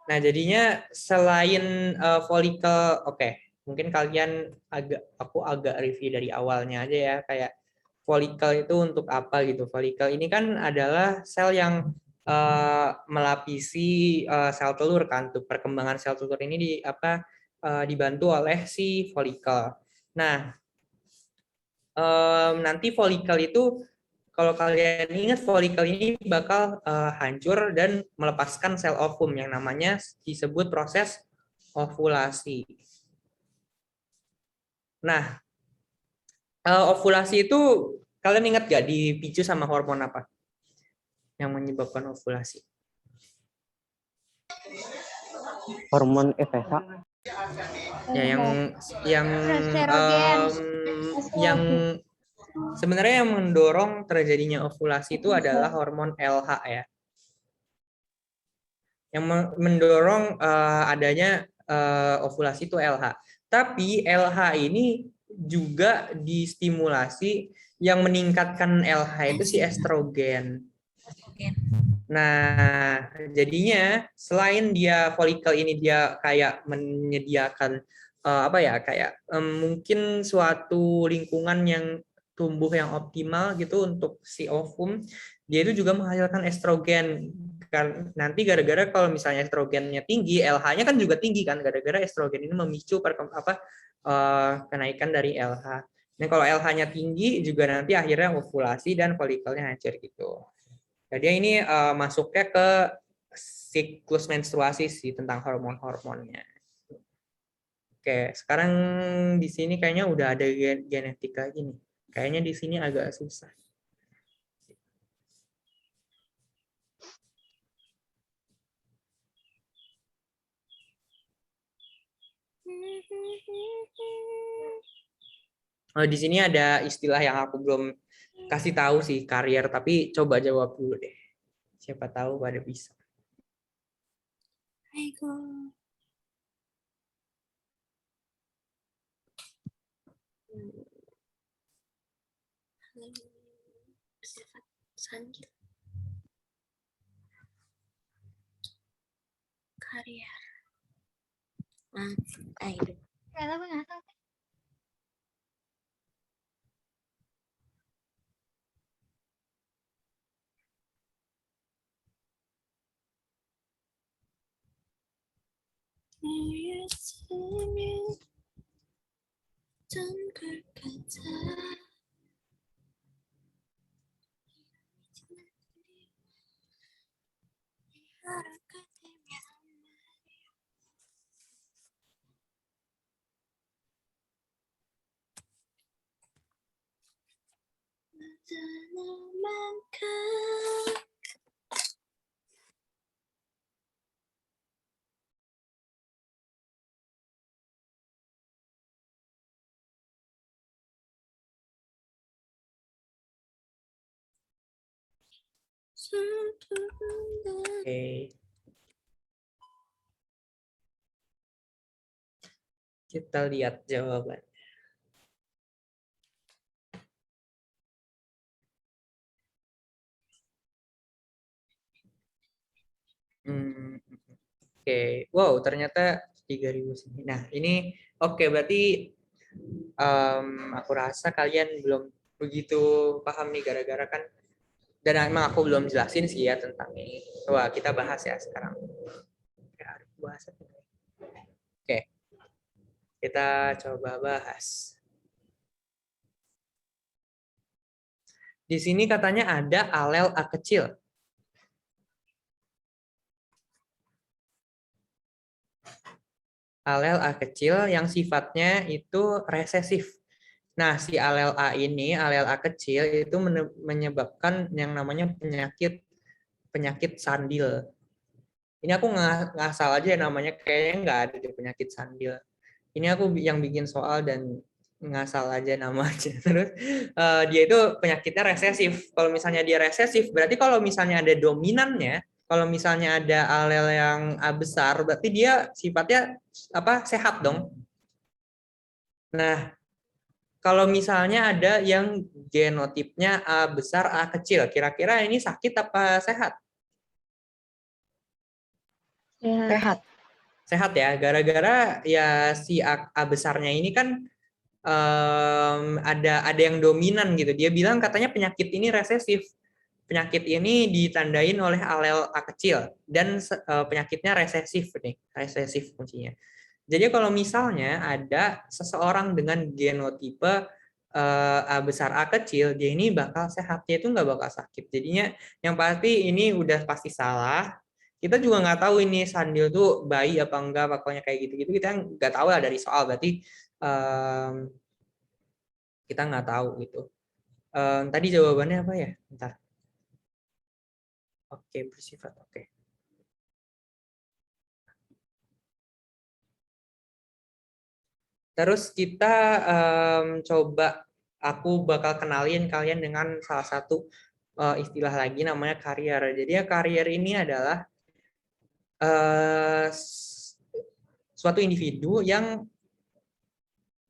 Nah, jadinya selain folikel, oke, mungkin kalian aku agak review dari awalnya aja ya, kayak folikel itu untuk apa gitu. Folikel ini kan adalah sel yang melapisi sel telur kan. Untuk perkembangan sel telur ini dibantu oleh si folikel. Nah, nanti folikel itu, kalau kalian ingat, folikel ini bakal hancur dan melepaskan sel ovum yang namanya disebut proses ovulasi. Nah, ovulasi itu kalian ingat gak dipicu sama hormon apa yang menyebabkan ovulasi? Hormon FSH. Ya, yang sebenarnya yang mendorong terjadinya ovulasi itu adalah hormon LH ya. Yang mendorong adanya ovulasi itu LH. Tapi LH ini juga distimulasi, yang meningkatkan LH itu si estrogen. Nah, jadinya selain dia folikel ini dia kayak menyediakan mungkin suatu lingkungan yang tumbuh yang optimal gitu untuk si ovum, dia itu juga menghasilkan estrogen. Nanti gara-gara kalau misalnya estrogennya tinggi, LH-nya kan juga tinggi kan, gara-gara estrogen ini memicu kenaikan dari LH. Dan kalau LH-nya tinggi juga nanti akhirnya ovulasi dan folikelnya hancur gitu. Jadi ini masuknya ke siklus menstruasi sih, tentang hormon-hormonnya. Oke, sekarang di sini kayaknya udah ada genetika gini. Kayaknya di sini agak susah. Oh, di sini ada istilah yang aku belum kasih tahu sih, karier, tapi coba jawab dulu deh. Siapa tahu pada bisa. Karier. Ayo. Oke. Kita lihat jawaban. Oke. Wow, ternyata 3.000 sini. Nah, ini oke, berarti aku rasa kalian belum begitu paham nih, gara-gara kan, dan emang aku belum jelasin sih ya tentang ini. Wah, kita bahas ya sekarang. Oke, kita coba bahas. Di sini katanya ada alel A kecil. Alel A kecil yang sifatnya itu resesif. Nah, si alel A ini, alel A kecil itu menyebabkan yang namanya penyakit Sandil. Ini aku ngasal aja namanya, kayaknya nggak ada di penyakit Sandil. Ini aku yang bikin soal dan ngasal aja namanya. Terus dia itu penyakitnya resesif. Kalau misalnya dia resesif, berarti kalau misalnya ada dominannya, kalau misalnya ada alel yang A besar, berarti dia sifatnya sehat dong. Nah, kalau misalnya ada yang genotipnya A besar A kecil, kira-kira ini sakit apa sehat? Sehat. Sehat ya, gara-gara ya si A besarnya ini kan ada yang dominan gitu. Dia bilang katanya penyakit ini resesif. Penyakit ini ditandain oleh alel A kecil dan penyakitnya resesif nih, resesif kuncinya. Jadi kalau misalnya ada seseorang dengan genotipe A besar A kecil, dia ini bakal sehat, dia itu nggak bakal sakit. Jadinya yang pasti ini udah pasti salah. Kita juga nggak tahu ini Sandil tuh bayi apa enggak, pokoknya kayak gitu-gitu kita nggak tahu lah dari soal, berarti kita nggak tahu gitu. Tadi jawabannya apa ya? Bentar. Oke, bersifat oke. Terus kita coba, aku bakal kenalin kalian dengan salah satu istilah lagi namanya karier. Jadi ya karier ini adalah suatu individu yang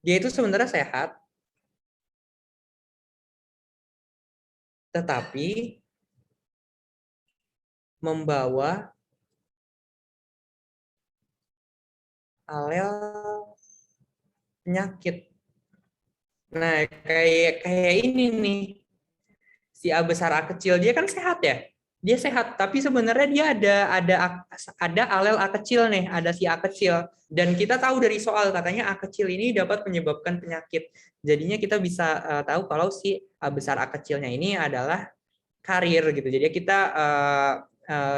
dia itu sebenarnya sehat, tetapi membawa alel penyakit. Nah, kayak ini nih. Si A besar A kecil dia kan sehat ya. Dia sehat, tapi sebenarnya dia ada alel A kecil nih, ada si A kecil. Dan kita tahu dari soal katanya A kecil ini dapat menyebabkan penyakit. Jadinya kita bisa tahu kalau si A besar A kecilnya ini adalah karier gitu. Jadi kita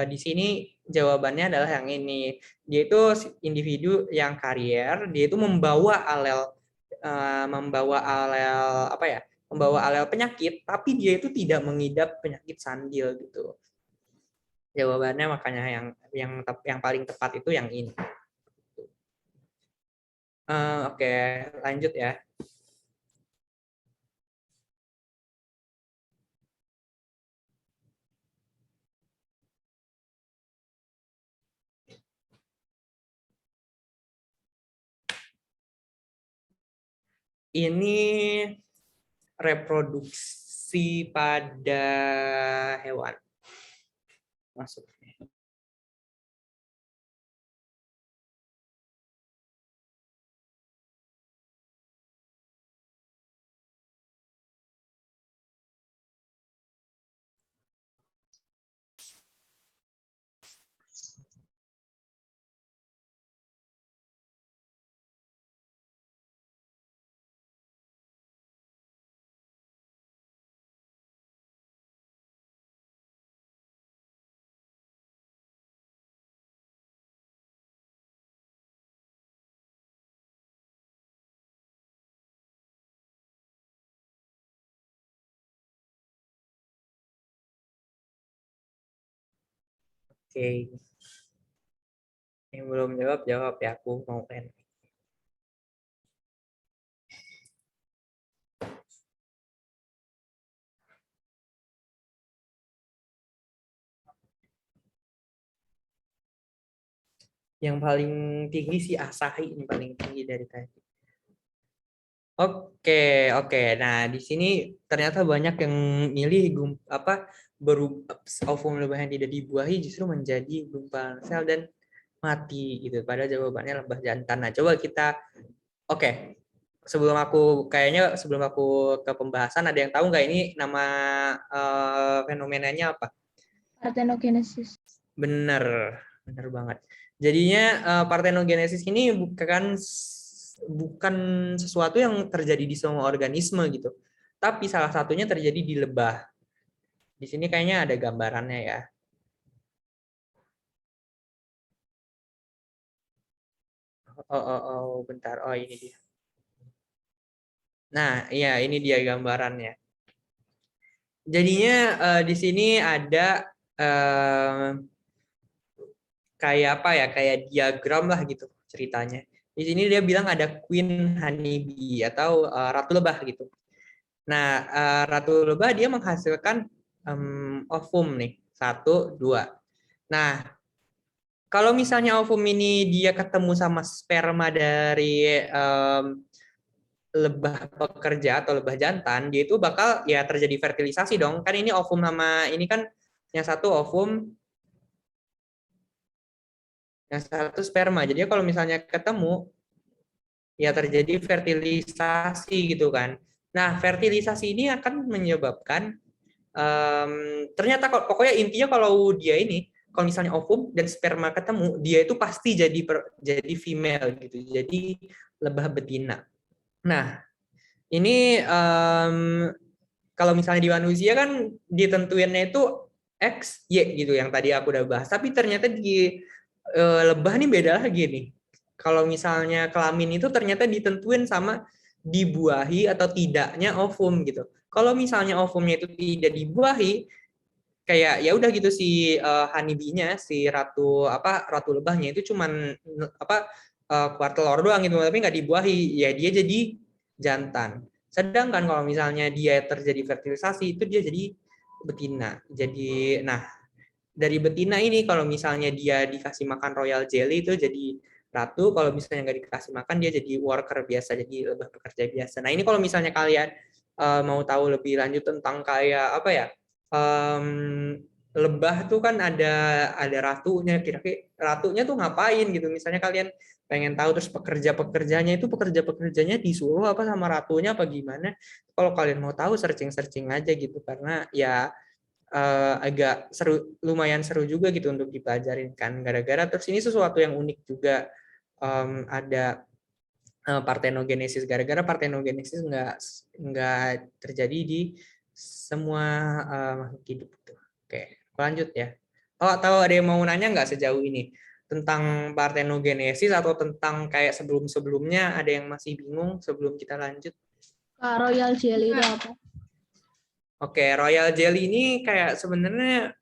di sini jawabannya adalah yang ini. Dia itu individu yang karier, dia itu membawa alel apa ya? Membawa alel penyakit, tapi dia itu tidak mengidap penyakit Sandil gitu. Jawabannya makanya yang paling tepat itu yang ini. Oke, lanjut ya. Ini reproduksi pada hewan. Maksudnya. Oke. Yang belum jawab ya, aku mau pen. Yang paling tinggi si Asahi ini paling tinggi dari tadi. Oke. Nah, di sini ternyata banyak yang milih ovum lebah yang tidak dibuahi justru menjadi gumpalan sel dan mati gitu. Padahal jawabannya lebah jantan. Nah, coba kita sebelum aku ke pembahasan, ada yang tahu nggak ini nama fenomenanya apa? Parthenogenesis. Bener banget. Jadinya parthenogenesis ini bukan sesuatu yang terjadi di semua organisme gitu, tapi salah satunya terjadi di lebah. Di sini kayaknya ada gambarannya ya. Bentar. Oh, ini dia. Nah, iya, ini dia gambarannya. Jadinya di sini ada kayak apa ya, kayak diagram lah gitu ceritanya. Di sini dia bilang ada queen honeybee atau ratu lebah gitu. Nah, ratu lebah dia menghasilkan ovum nih, 1, 2. Nah, kalau misalnya ovum ini dia ketemu sama sperma dari lebah pekerja atau lebah jantan, dia itu bakal ya terjadi fertilisasi dong. Kan ini ovum sama ini kan yang satu ovum, yang satu sperma. Jadi kalau misalnya ketemu ya terjadi fertilisasi gitu kan. Nah, fertilisasi ini akan menyebabkan ternyata pokoknya intinya kalau dia ini, kalau misalnya ovum dan sperma ketemu, dia itu pasti jadi female gitu. Jadi lebah betina. Nah, Ini kalau misalnya di manusia kan ditentuinnya itu X, Y gitu yang tadi aku udah bahas. Tapi ternyata di lebah nih beda lagi nih. Kalau misalnya kelamin itu ternyata ditentuin sama dibuahi atau tidaknya ovum gitu. Kalau misalnya ovumnya itu tidak dibuahi, kayak ya udah gitu si honeybee-nya, si ratu lebahnya itu cuman keluar telur doang gitu, tapi nggak dibuahi, ya dia jadi jantan. Sedangkan kalau misalnya dia terjadi fertilisasi itu dia jadi betina. Jadi nah dari betina ini kalau misalnya dia dikasih makan royal jelly itu jadi ratu, kalau misalnya nggak dikasih makan dia jadi worker biasa, jadi lebah pekerja biasa. Nah ini kalau misalnya kalian mau tahu lebih lanjut tentang kayak apa ya, lebah tuh kan ada ratunya, kira-kira ratunya tuh ngapain gitu. Misalnya kalian pengen tahu terus pekerja-pekerjanya itu pekerja-pekerjanya disuruh apa sama ratunya apa gimana. Kalau kalian mau tahu searching-searching aja gitu, karena ya agak seru, lumayan seru juga gitu untuk dipelajarin kan. Gara-gara terus ini sesuatu yang unik juga, ada partenogenesis. Gara-gara partenogenesis nggak terjadi di semua makhluk hidup itu. Oke, lanjut ya. Oh, tahu ada yang mau nanya nggak sejauh ini tentang partenogenesis atau tentang kayak sebelum-sebelumnya, ada yang masih bingung sebelum kita lanjut? Kak, royal jelly itu apa? Oke, royal jelly ini kayak sebenarnya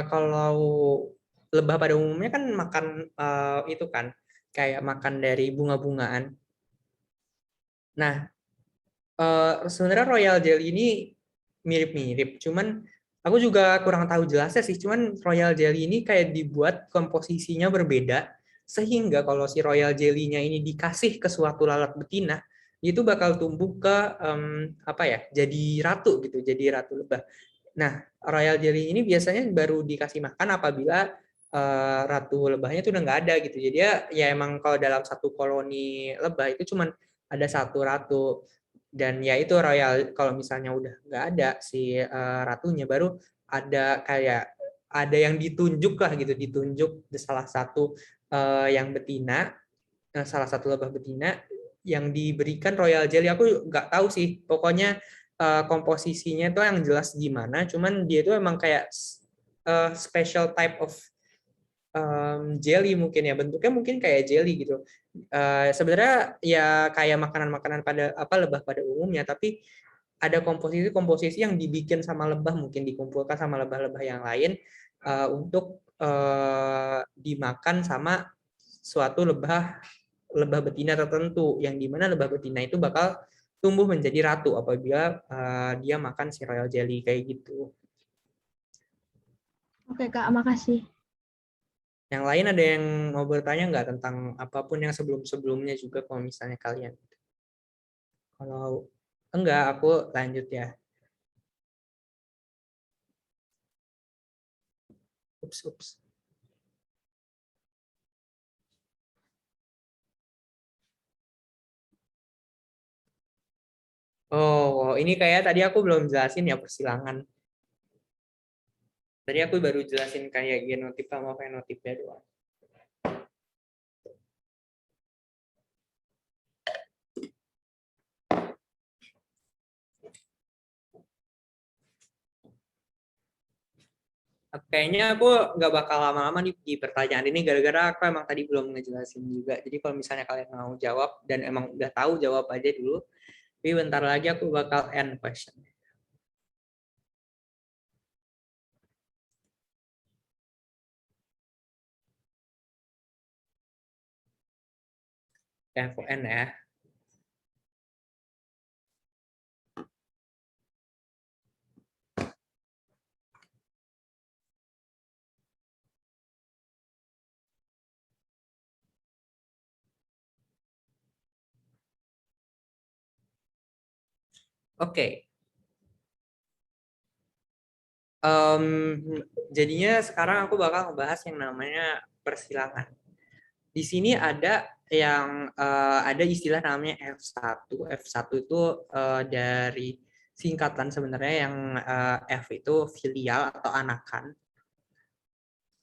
kalau lebah pada umumnya kan makan itu kan kayak makan dari bunga-bungaan. Nah, sebenarnya royal jelly ini mirip-mirip, cuman aku juga kurang tahu jelasnya sih. Cuman royal jelly ini kayak dibuat komposisinya berbeda, sehingga kalau si royal jelly-nya ini dikasih ke suatu lalat betina, itu bakal tumbuh ke apa ya, jadi ratu gitu, jadi ratu lebah. Nah, royal jelly ini biasanya baru dikasih makan apabila ratu lebahnya itu udah nggak ada gitu. Jadi ya emang kalau dalam satu koloni lebah itu cuman ada satu ratu, dan ya itu royal, kalau misalnya udah nggak ada si ratunya, baru ada kayak ada yang ditunjuk lah gitu, ditunjuk salah satu yang betina, salah satu lebah betina yang diberikan royal jelly. Aku nggak tahu sih, pokoknya komposisinya itu yang jelas gimana, cuman dia itu emang kayak special type of jelly mungkin ya, bentuknya mungkin kayak jelly gitu. Sebenarnya ya kayak makanan-makanan pada apa lebah pada umumnya, tapi ada komposisi-komposisi yang dibikin sama lebah, mungkin dikumpulkan sama lebah-lebah yang lain untuk dimakan sama suatu lebah betina tertentu, yang dimana lebah betina itu bakal tumbuh menjadi ratu apabila dia makan si royal jelly kayak gitu. Oke, Kak, makasih. Yang lain ada yang mau bertanya nggak tentang apapun yang sebelum-sebelumnya juga kalau misalnya kalian? Kalau enggak, aku lanjut ya. Ups. Oh, ini kayak tadi aku belum jelasin ya persilangan. Tadi aku baru jelasin kayak genotip sama fenotipnya doang. Kayaknya aku nggak bakal lama-lama nih di pertanyaan ini, gara-gara aku emang tadi belum ngejelasin juga. Jadi kalau misalnya kalian mau jawab dan emang udah tahu, jawab aja dulu. Tapi bentar lagi aku bakal end question. Ya, aku end ya. Oke. Jadinya sekarang aku bakal ngebahas yang namanya persilangan. Di sini ada yang ada istilah namanya F1. F1 itu dari singkatan sebenarnya, yang F itu filial atau anakan.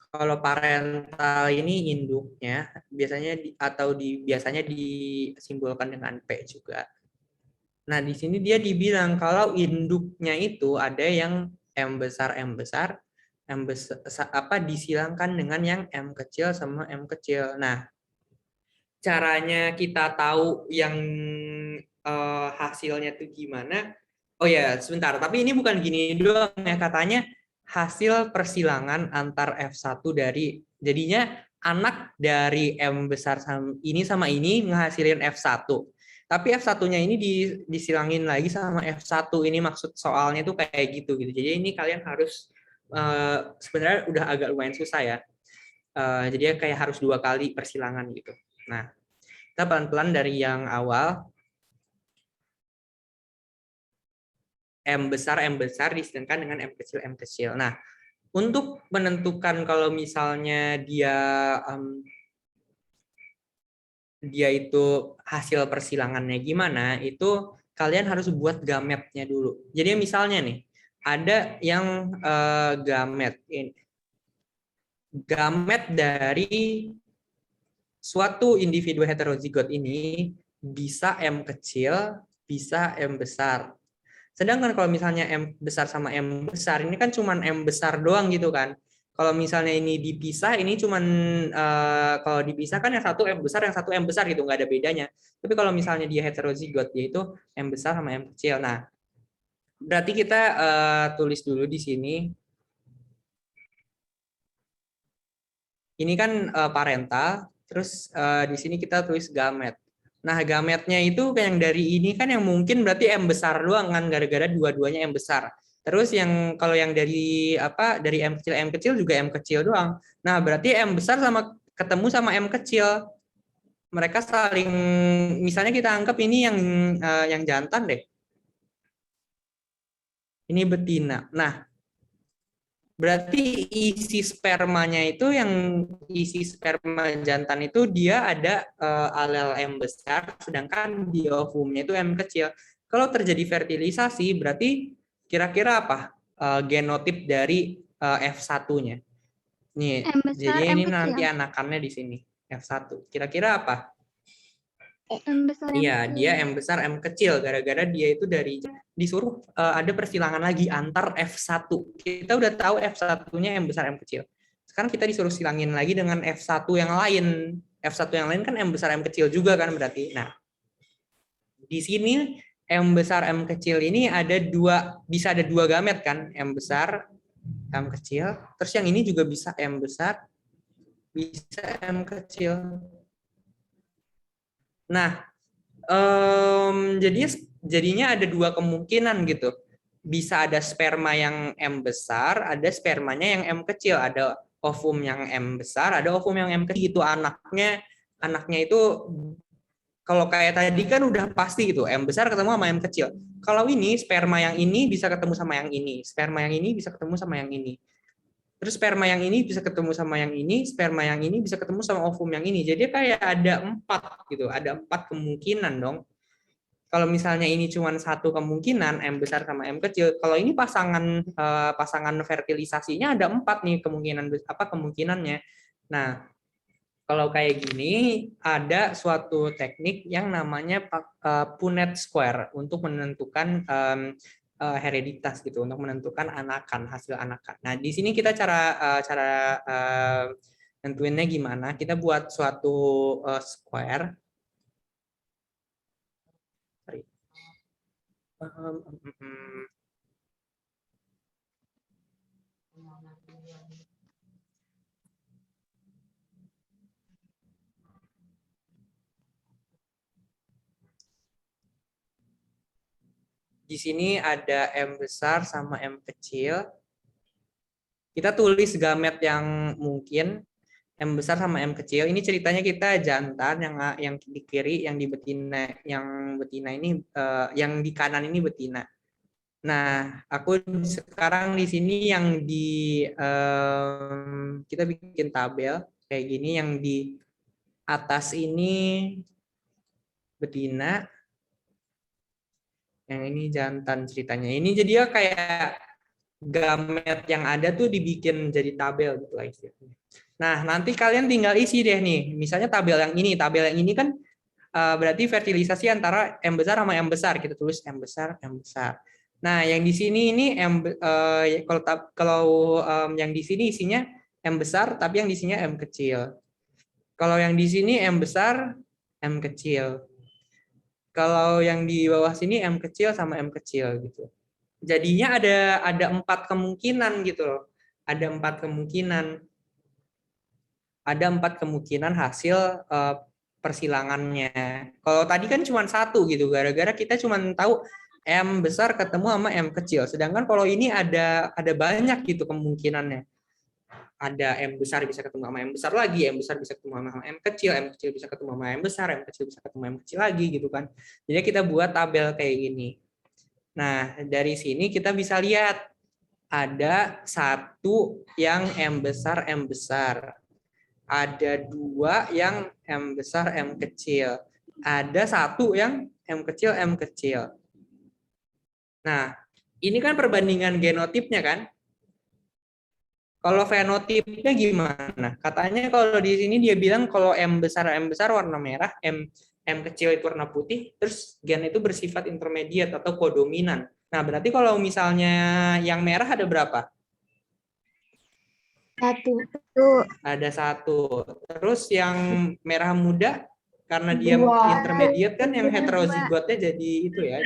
Kalau parental ini induknya biasanya disimbolkan dengan P juga. Nah, di sini dia dibilang kalau induknya itu ada yang M besar, M besar disilangkan dengan yang M kecil sama M kecil. Nah, caranya kita tahu yang hasilnya itu gimana? Oh ya, sebentar. Tapi ini bukan gini doang ya, katanya hasil persilangan antar F1 jadinya anak dari M besar sama ini ngehasilin F1. Tapi F1-nya ini disilangin lagi sama F1. Ini maksud soalnya tuh kayak gitu. Jadi ini kalian harus sebenarnya udah agak lumayan susah ya. Jadi kayak harus 2 kali persilangan gitu. Nah, kita pelan-pelan dari yang awal. M besar disilangkan dengan M kecil. Nah, untuk menentukan kalau misalnya dia itu hasil persilangannya gimana, itu kalian harus buat gametnya dulu. Jadi misalnya nih, ada yang gamet ini. Gamet dari suatu individu heterozigot ini bisa M kecil, bisa M besar. Sedangkan kalau misalnya M besar sama M besar, ini kan cuman M besar doang gitu kan. Kalau misalnya ini dipisah, ini cuman kalau dipisah kan yang satu M besar, yang satu M besar gitu, nggak ada bedanya. Tapi kalau misalnya dia heterozigot, yaitu M besar sama M kecil. Nah, berarti kita tulis dulu di sini. Ini kan parental, terus di sini kita tulis gamet. Nah, gametnya itu yang dari ini kan yang mungkin berarti M besar doang kan, gara-gara dua-duanya M besar. Terus kalau yang dari dari M kecil juga M kecil doang. Nah, berarti M besar ketemu sama M kecil. Mereka saling, misalnya kita anggap ini yang jantan deh. Ini betina. Nah, berarti isi spermanya itu isi sperma jantan itu dia ada alel M besar, sedangkan di ovumnya itu M kecil. Kalau terjadi fertilisasi, berarti kira-kira apa genotip dari F1-nya? Nih, M besar, jadi M ini kecil. nanti anakannya di sini F1. Kira-kira apa? M besar, M Iya, kecil. dia M besar, M kecil. Gara-gara dia itu disuruh ada persilangan lagi antar F1. Kita udah tahu F1-nya M besar, M kecil. Sekarang kita disuruh silangin lagi dengan F1 yang lain. F1 yang lain kan M besar, M kecil juga kan berarti. Nah, di sini M besar, M kecil ini bisa ada dua gamet kan? M besar, M kecil. Terus yang ini juga bisa M besar, bisa M kecil. Nah, jadinya ada dua kemungkinan gitu. Bisa ada sperma yang M besar, ada spermanya yang M kecil, ada ovum yang M besar, ada ovum yang M kecil gitu. Anaknya itu kalau kayak tadi kan udah pasti gitu, M besar ketemu sama M kecil. Kalau ini sperma yang ini bisa ketemu sama yang ini, sperma yang ini bisa ketemu sama yang ini. Terus sperma yang ini bisa ketemu sama yang ini, sperma yang ini bisa ketemu sama ovum yang ini. Jadi kayak ada 4 gitu, ada 4 kemungkinan dong. Kalau misalnya ini cuma satu kemungkinan, M besar sama M kecil, kalau ini pasangan fertilisasinya ada 4 nih kemungkinannya. Nah, kalau kayak gini ada suatu teknik yang namanya Punnett square untuk menentukan hereditas gitu, untuk menentukan hasil anakan. Nah, di sini kita cara nentuinnya gimana? Kita buat suatu square. Sorry. Di sini ada M besar sama M kecil. Kita tulis gamet yang mungkin M besar sama M kecil. Ini ceritanya kita jantan yang di kiri, yang di betina, ini yang di kanan ini betina. Nah, aku sekarang di sini kita bikin tabel kayak gini, yang di atas ini betina, yang ini jantan ceritanya. Ini jadi ya kayak gamet yang ada tuh dibikin jadi tabel gitu lah istilahnya. Nah, nanti kalian tinggal isi deh nih. Misalnya tabel yang ini. Tabel yang ini kan berarti fertilisasi antara M besar sama M besar. Kita tulis M besar, M besar. Nah, yang di sini ini kalau yang di sini isinya M besar, tapi yang di sini M kecil. Kalau yang di sini M besar, M kecil. Kalau yang di bawah sini M kecil sama M kecil gitu. Jadinya ada 4 kemungkinan gitu loh. Ada 4 kemungkinan. Ada 4 kemungkinan hasil persilangannya. Kalau tadi kan cuma 1 gitu, gara-gara kita cuma tahu M besar ketemu sama M kecil. Sedangkan kalau ini ada banyak gitu kemungkinannya. Ada M besar bisa ketemu sama M besar lagi, M besar bisa ketemu sama M kecil bisa ketemu sama M besar, M kecil bisa ketemu M kecil lagi gitu kan. Jadi kita buat tabel kayak gini. Nah, dari sini kita bisa lihat ada 1 yang M besar, ada 2 yang M besar, M kecil, ada 1 yang M kecil. Nah, ini kan perbandingan genotipnya kan. Kalau fenotipnya gimana? Katanya kalau di sini dia bilang kalau M besar warna merah, M kecil itu warna putih, terus gen itu bersifat intermediate atau kodominan. Nah, berarti kalau misalnya yang merah ada berapa? 1. Ada 1. Terus yang merah muda karena dia intermediate kan yang heterozigotnya jadi itu ya,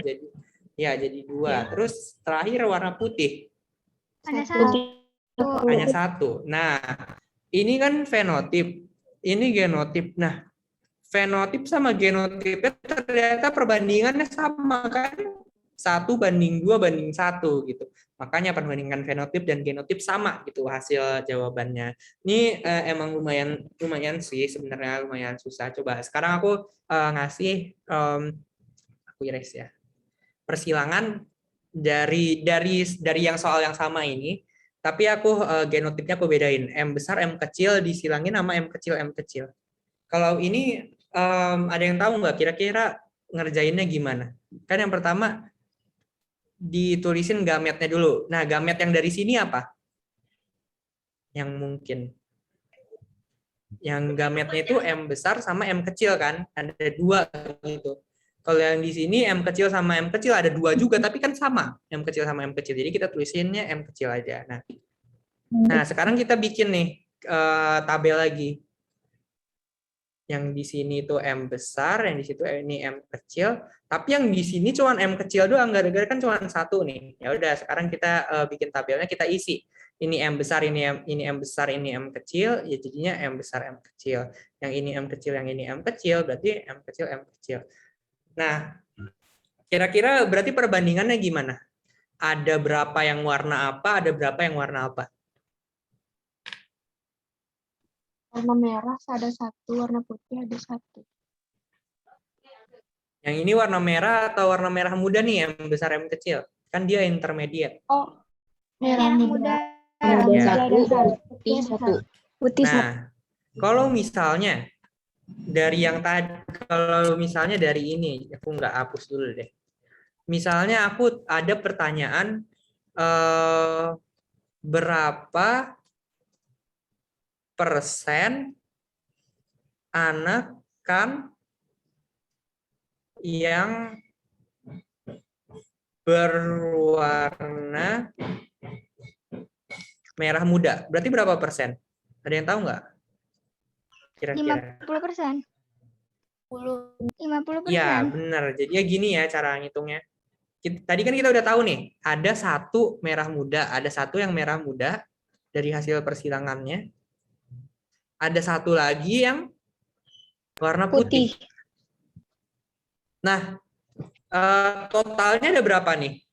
jadi 2. Terus terakhir warna putih. Ada 1. Hanya 1. Nah, ini kan fenotip, ini genotip. Nah, fenotip sama genotipnya ternyata perbandingannya sama kan? 1:2:1 gitu. Makanya perbandingan fenotip dan genotip sama gitu hasil jawabannya. Ini emang lumayan sih sebenarnya, lumayan susah. Coba sekarang aku ngasih aku erase ya. Persilangan dari yang soal yang sama ini. Tapi aku genotipnya aku bedain. M besar, M kecil disilangin sama M kecil. Kalau ini ada yang tahu nggak kira-kira ngerjainnya gimana? Kan yang pertama ditulisin gametnya dulu. Nah, gamet yang dari sini apa? Yang mungkin. Yang gametnya itu M besar sama M kecil kan? Ada 2 gitu. Kalau yang di sini M kecil sama M kecil ada 2 juga, tapi kan sama M kecil sama M kecil. Jadi kita tulisinnya M kecil aja. Nah sekarang kita bikin nih tabel lagi. Yang di sini itu M besar, yang di situ ini M kecil. Tapi yang di sini cuma M kecil doang, gara-gara kan cuma 1 nih. Ya udah, sekarang kita bikin tabelnya, kita isi. Ini M besar, ini M besar, ini M kecil, ya jadinya M besar, M kecil. Yang ini M kecil, yang ini M kecil, berarti M kecil. Nah, kira-kira berarti perbandingannya gimana? Ada berapa yang warna apa, ada berapa yang warna apa? Warna merah ada 1, warna putih ada 1. Yang ini warna merah atau warna merah muda nih, M besar, M kecil? Kan dia intermediate. Oh, merah muda. Ya. Putih 1. Nah, kalau misalnya dari yang tadi, kalau misalnya dari ini, aku nggak hapus dulu deh. Misalnya aku ada pertanyaan berapa persen anak kan yang berwarna merah muda? Berarti berapa persen? Ada yang tahu nggak? Kira-kira. 50%. 50%. Ya, benar. Jadi ya gini ya cara ngitungnya. Tadi kan kita udah tahu nih, ada 1 merah muda, ada 1 yang merah muda dari hasil persilangannya. Ada 1 lagi yang warna putih. Nah, totalnya ada berapa nih?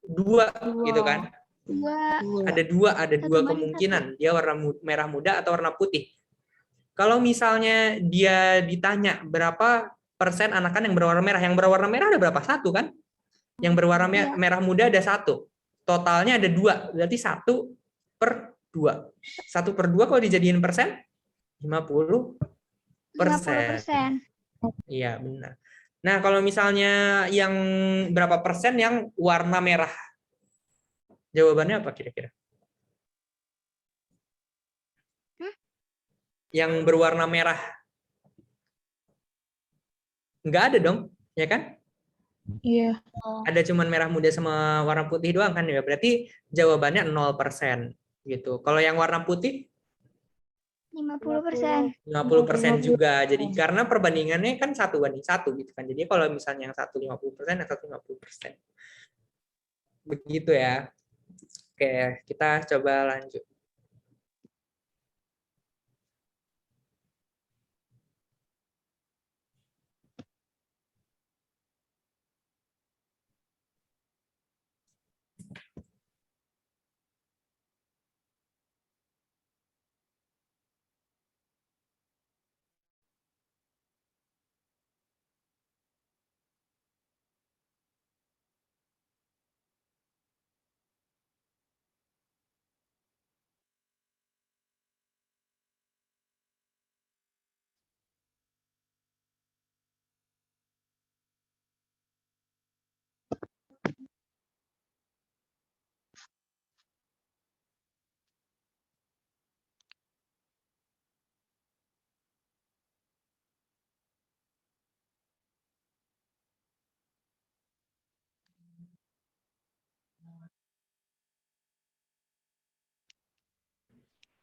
2 gitu kan? 2. Ada 2 kemungkinan dia warna merah muda atau warna putih. Kalau misalnya dia ditanya berapa persen anakan yang berwarna merah, ada berapa? 1 kan? Yang berwarna merah muda ada 1. Totalnya ada 2, berarti 1/2. 1/2 kalau dijadiin persen 50%. Iya, benar. Nah, kalau misalnya yang berapa persen yang warna merah? Jawabannya apa kira-kira? Yang berwarna merah. Nggak ada dong, ya kan? Iya. Ada cuman merah muda sama warna putih doang kan ya. Berarti jawabannya 0% gitu. Kalau yang warna putih 50%. 50% juga. Jadi karena perbandingannya kan 1:1 gitu kan. Jadi kalau misalnya yang satu 50%, yang satu 50%. Begitu ya. Oke, kita coba lanjut.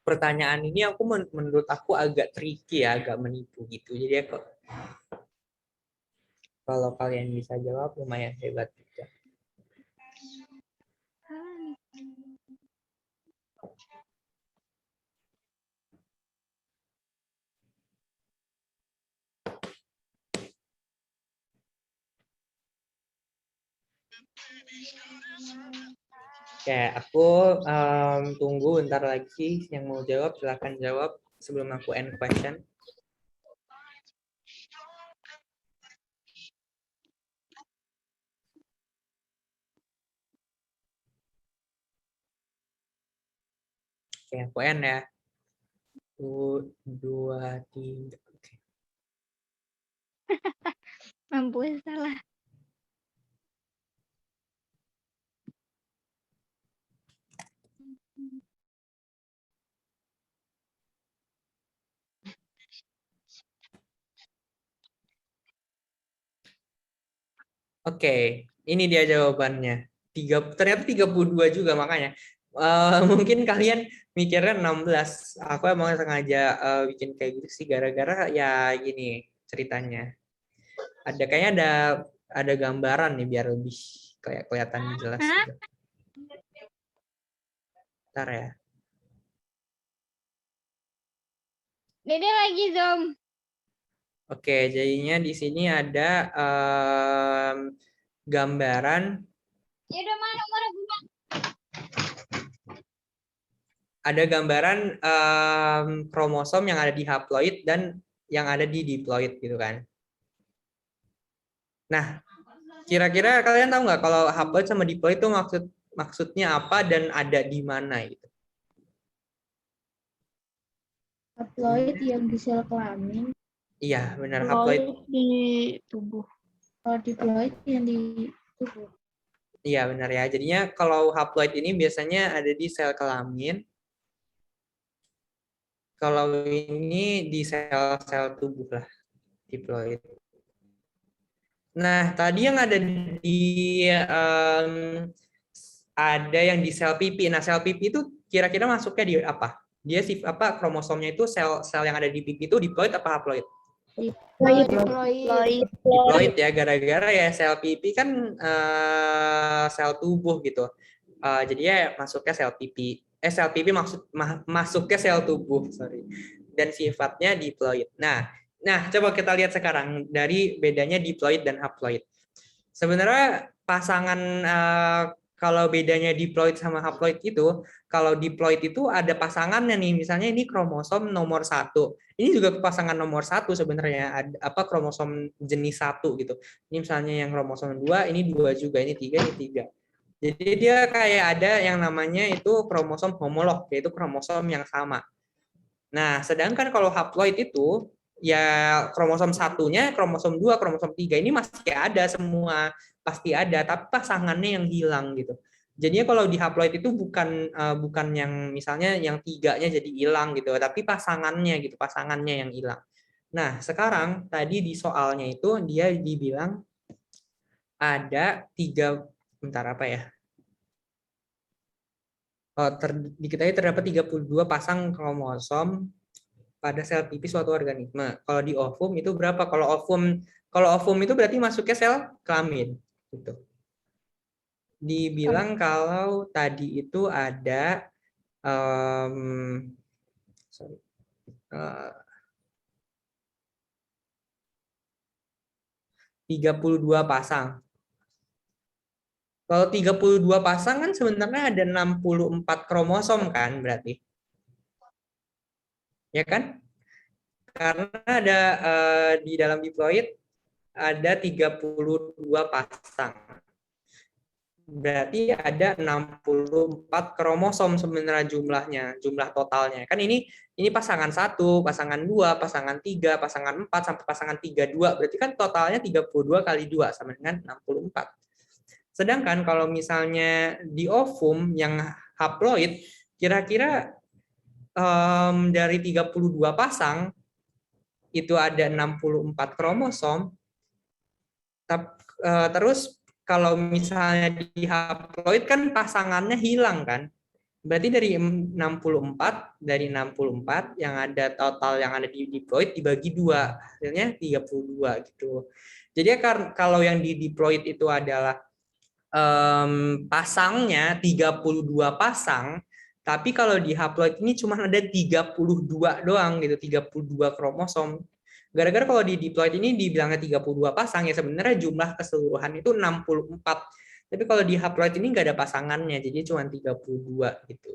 Pertanyaan ini menurut aku agak tricky ya, agak menipu gitu. Jadi ya kalau kalian bisa jawab lumayan hebat juga. Oke, aku tunggu bentar lagi yang mau jawab, silakan jawab sebelum aku end question. Oke, aku end ya. 1, 2, 3. Oke. Mampu salah. Oke, ini dia jawabannya. Ternyata 32 juga makanya. Mungkin kalian mikirnya 16. Aku emang sengaja bikin kayak gitu sih gara-gara ya gini ceritanya. Kayaknya ada gambaran nih biar lebih kayak kelihatan jelas gitu. Bentar ya. Dede lagi Zoom. Oke, jadinya di sini ada gambaran. Ya udah mana nomor gua? Ada gambaran kromosom yang ada di haploid dan yang ada di diploid gitu kan. Nah, kira-kira kalian tahu nggak kalau haploid sama diploid itu maksudnya apa dan ada di mana gitu? Haploid yang di sel kelamin, Iya, benar haploid. Di tubuh. kalau diploid yang di tubuh. Iya, benar ya. Jadinya kalau haploid ini biasanya ada di sel kelamin. Kalau ini di sel-sel tubuh lah, diploid. Nah, tadi yang ada ada yang di sel pipi. Nah, sel pipi itu kira-kira masuknya di apa? Dia kromosomnya itu sel yang ada di pipi itu diploid apa haploid? Diploid ya, gara-gara ya sel pipi kan sel tubuh gitu. Jadi ya masuknya sel pipi. Sel pipi masuknya sel tubuh, sorry. Dan sifatnya diploid. Nah, coba kita lihat sekarang dari bedanya diploid dan haploid. Sebenarnya pasangan kalau bedanya diploid sama haploid itu, kalau diploid itu ada pasangannya nih, misalnya ini kromosom nomor 1. Ini juga pasangan nomor 1 sebenarnya, ada kromosom jenis 1 gitu. Ini misalnya yang kromosom 2, ini 2 juga, ini 3, ini 3. Jadi dia kayak ada yang namanya itu kromosom homolog, yaitu kromosom yang sama. Nah, sedangkan kalau haploid itu ya kromosom 1-nya, kromosom 2, kromosom 3 ini masih ada semua, pasti ada, tapi pasangannya yang hilang gitu. Jadinya kalau di haploid itu bukan yang misalnya yang tiganya jadi hilang gitu, tapi pasangannya gitu, pasangannya yang hilang. Nah, sekarang tadi di soalnya itu dia dibilang ada tiga, bentar apa ya? Oh, diketahui terdapat 32 pasang kromosom pada sel pipis suatu organisme. Kalau di ovum itu berapa? Kalau ovum itu berarti masuknya sel kelamin gitu. Dibilang kalau tadi itu ada sorry, 32 pasang. Kalau 32 pasang kan sebenarnya ada 64 kromosom kan berarti. Ya kan? Karena ada di dalam diploid ada 32 pasang. Berarti ada 64 kromosom sebenarnya jumlah totalnya. Kan ini pasangan 1, pasangan 2, pasangan 3, pasangan 4 sampai pasangan 32. Berarti kan totalnya 32 kali 2 sama dengan 64. Sedangkan kalau misalnya di ovum yang haploid, kira-kira dari 32 pasang itu ada 64 kromosom. Terus kalau misalnya di haploid kan pasangannya hilang kan. Berarti dari 64 yang ada total yang ada di diploid dibagi 2, hasilnya 32 gitu. Jadi kalau yang di diploid itu adalah pasangnya 32 pasang, tapi kalau di haploid ini cuma ada 32 doang gitu, 32 kromosom. Gara-gara kalau di diploid ini dibilangnya 32 pasang, ya sebenarnya jumlah keseluruhan itu 64. Tapi kalau di haploid ini nggak ada pasangannya, jadi cuma 32 gitu.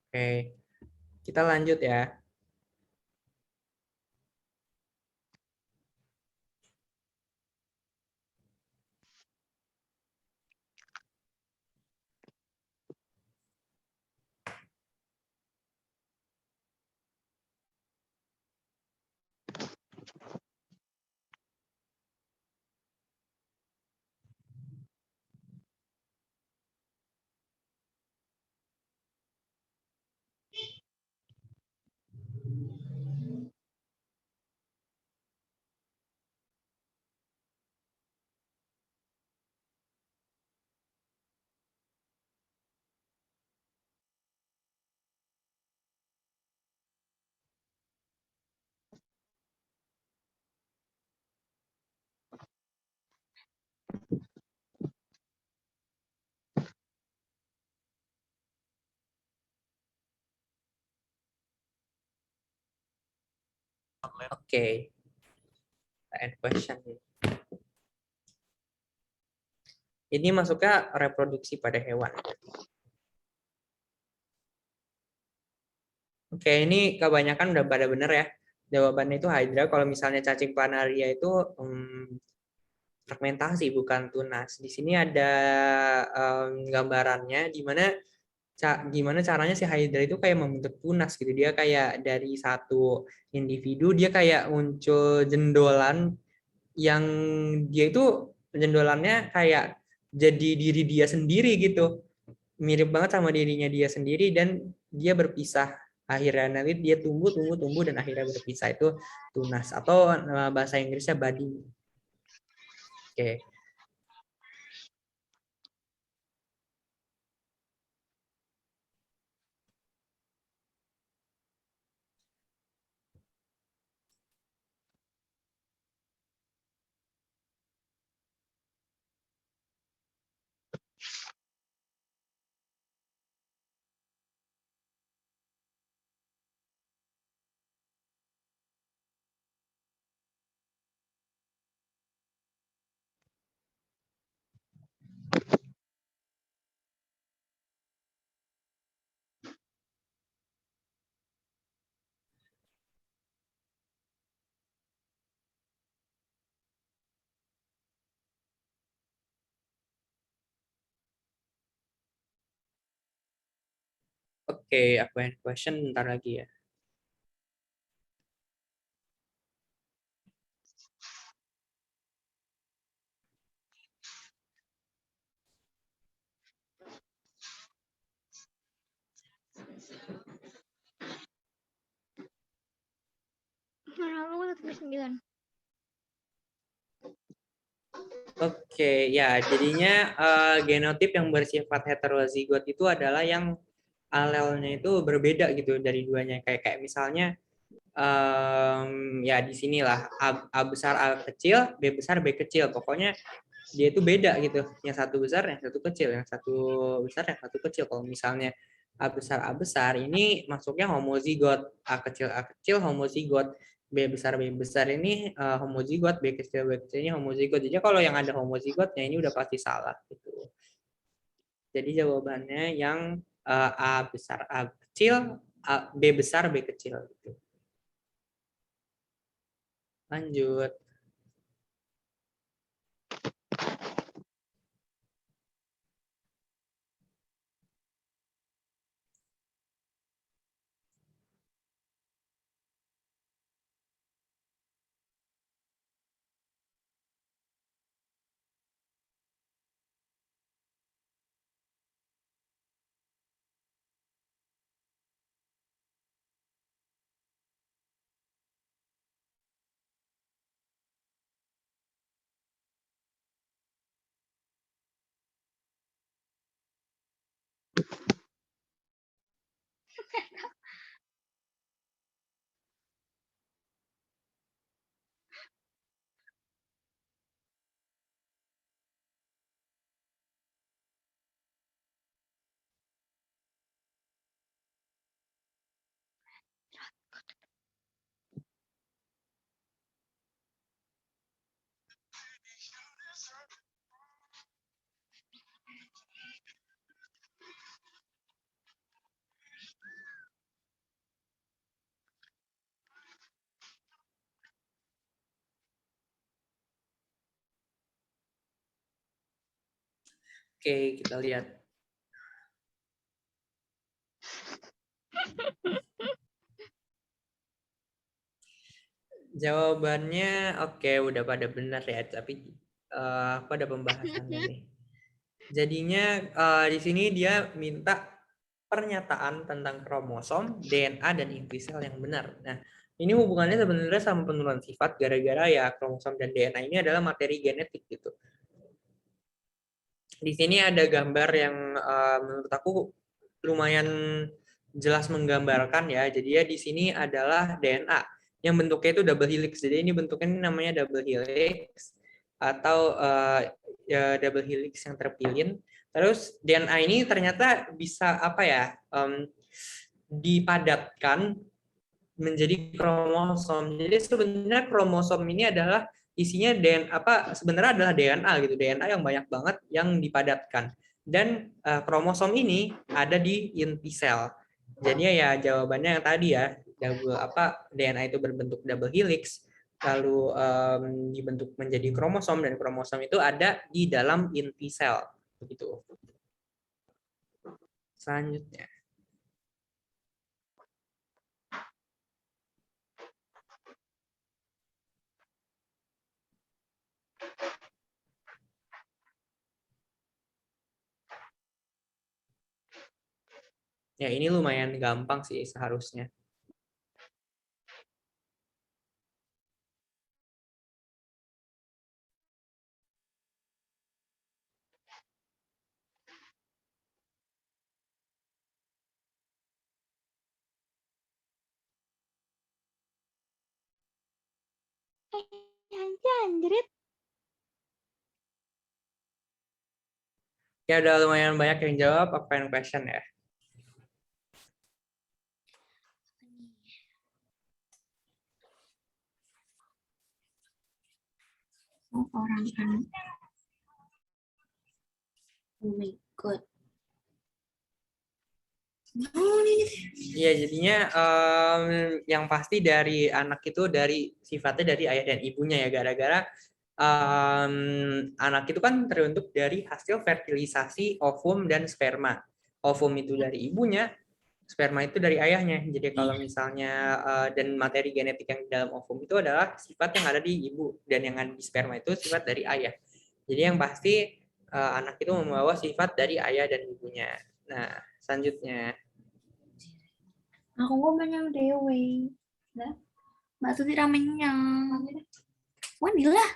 Oke, kita lanjut ya. Oke, end question. Ini masuknya reproduksi pada hewan. Oke, ini kebanyakan udah pada bener ya. Jawabannya itu Hydra. Kalau misalnya cacing planaria itu fragmentasi, bukan tunas. Di sini ada gambarannya gimana caranya si Hydra itu kayak membentuk tunas gitu. Dia kayak dari satu individu, dia kayak muncul jendolan yang dia itu jendolannya kayak jadi diri dia sendiri gitu. Mirip banget sama dirinya dia sendiri dan dia berpisah. Akhirnya nanti dia tumbuh dan akhirnya berpisah, itu tunas atau bahasa Inggrisnya budding. Oke. Oke, aku yang question bentar lagi ya. 9. Oke, ya jadinya genotip yang bersifat heterozigot itu adalah yang alelnya itu berbeda gitu dari duanya. Kayak misalnya ya di sinilah A besar A kecil, B besar B kecil. Pokoknya dia itu beda gitu. Yang satu besar, yang satu kecil, yang satu besar, yang satu kecil. Kalau misalnya A besar ini masuknya homozigot, A kecil homozigot. B besar ini homozigot, B kecil ini homozigot. Jadi kalau yang ada homozigotnya ini udah pasti salah gitu. Jadi jawabannya yang A besar A kecil, B besar B kecil gitu. Lanjut. Oke, kita lihat. Jawabannya oke, udah pada benar ya, tapi aku ada pembahasan nih. Jadinya di sini dia minta pernyataan tentang kromosom, DNA dan inti sel yang benar. Nah, ini hubungannya sebenarnya sama penurunan sifat gara-gara ya kromosom dan DNA ini adalah materi genetik gitu. Di sini ada gambar yang menurut aku lumayan jelas menggambarkan ya. Jadi ya di sini adalah DNA yang bentuknya itu double helix. Jadi ini bentuknya namanya double helix atau ya double helix yang terpilin. Terus DNA ini ternyata bisa apa ya? Dipadatkan menjadi kromosom. Jadi sebenarnya kromosom ini adalah isinya DNA sebenarnya adalah DNA gitu, DNA yang banyak banget yang dipadatkan. Dan kromosom ini ada di inti sel. Jadi ya jawabannya yang tadi ya, DNA itu berbentuk double helix lalu dibentuk menjadi kromosom dan kromosom itu ada di dalam inti sel begitu. Selanjutnya. Ya, ini lumayan gampang sih seharusnya. Anjrit. Ya, udah lumayan banyak yang jawab open question ya. Orang kan. Oh my god. Iya, jadinya yang pasti dari anak itu dari sifatnya dari ayah dan ibunya ya, gara-gara anak itu kan terbentuk dari hasil fertilisasi ovum dan sperma. Ovum itu dari ibunya, sperma itu dari ayahnya. Jadi kalau misalnya dan materi genetik yang di dalam ovum itu adalah sifat yang ada di ibu dan yang ada di sperma itu sifat dari ayah. Jadi yang pasti anak itu membawa sifat dari ayah dan ibunya. Nah, selanjutnya. Aku ngomong yang dewe. Nah. Mbak Tuti ramenya. Wanila.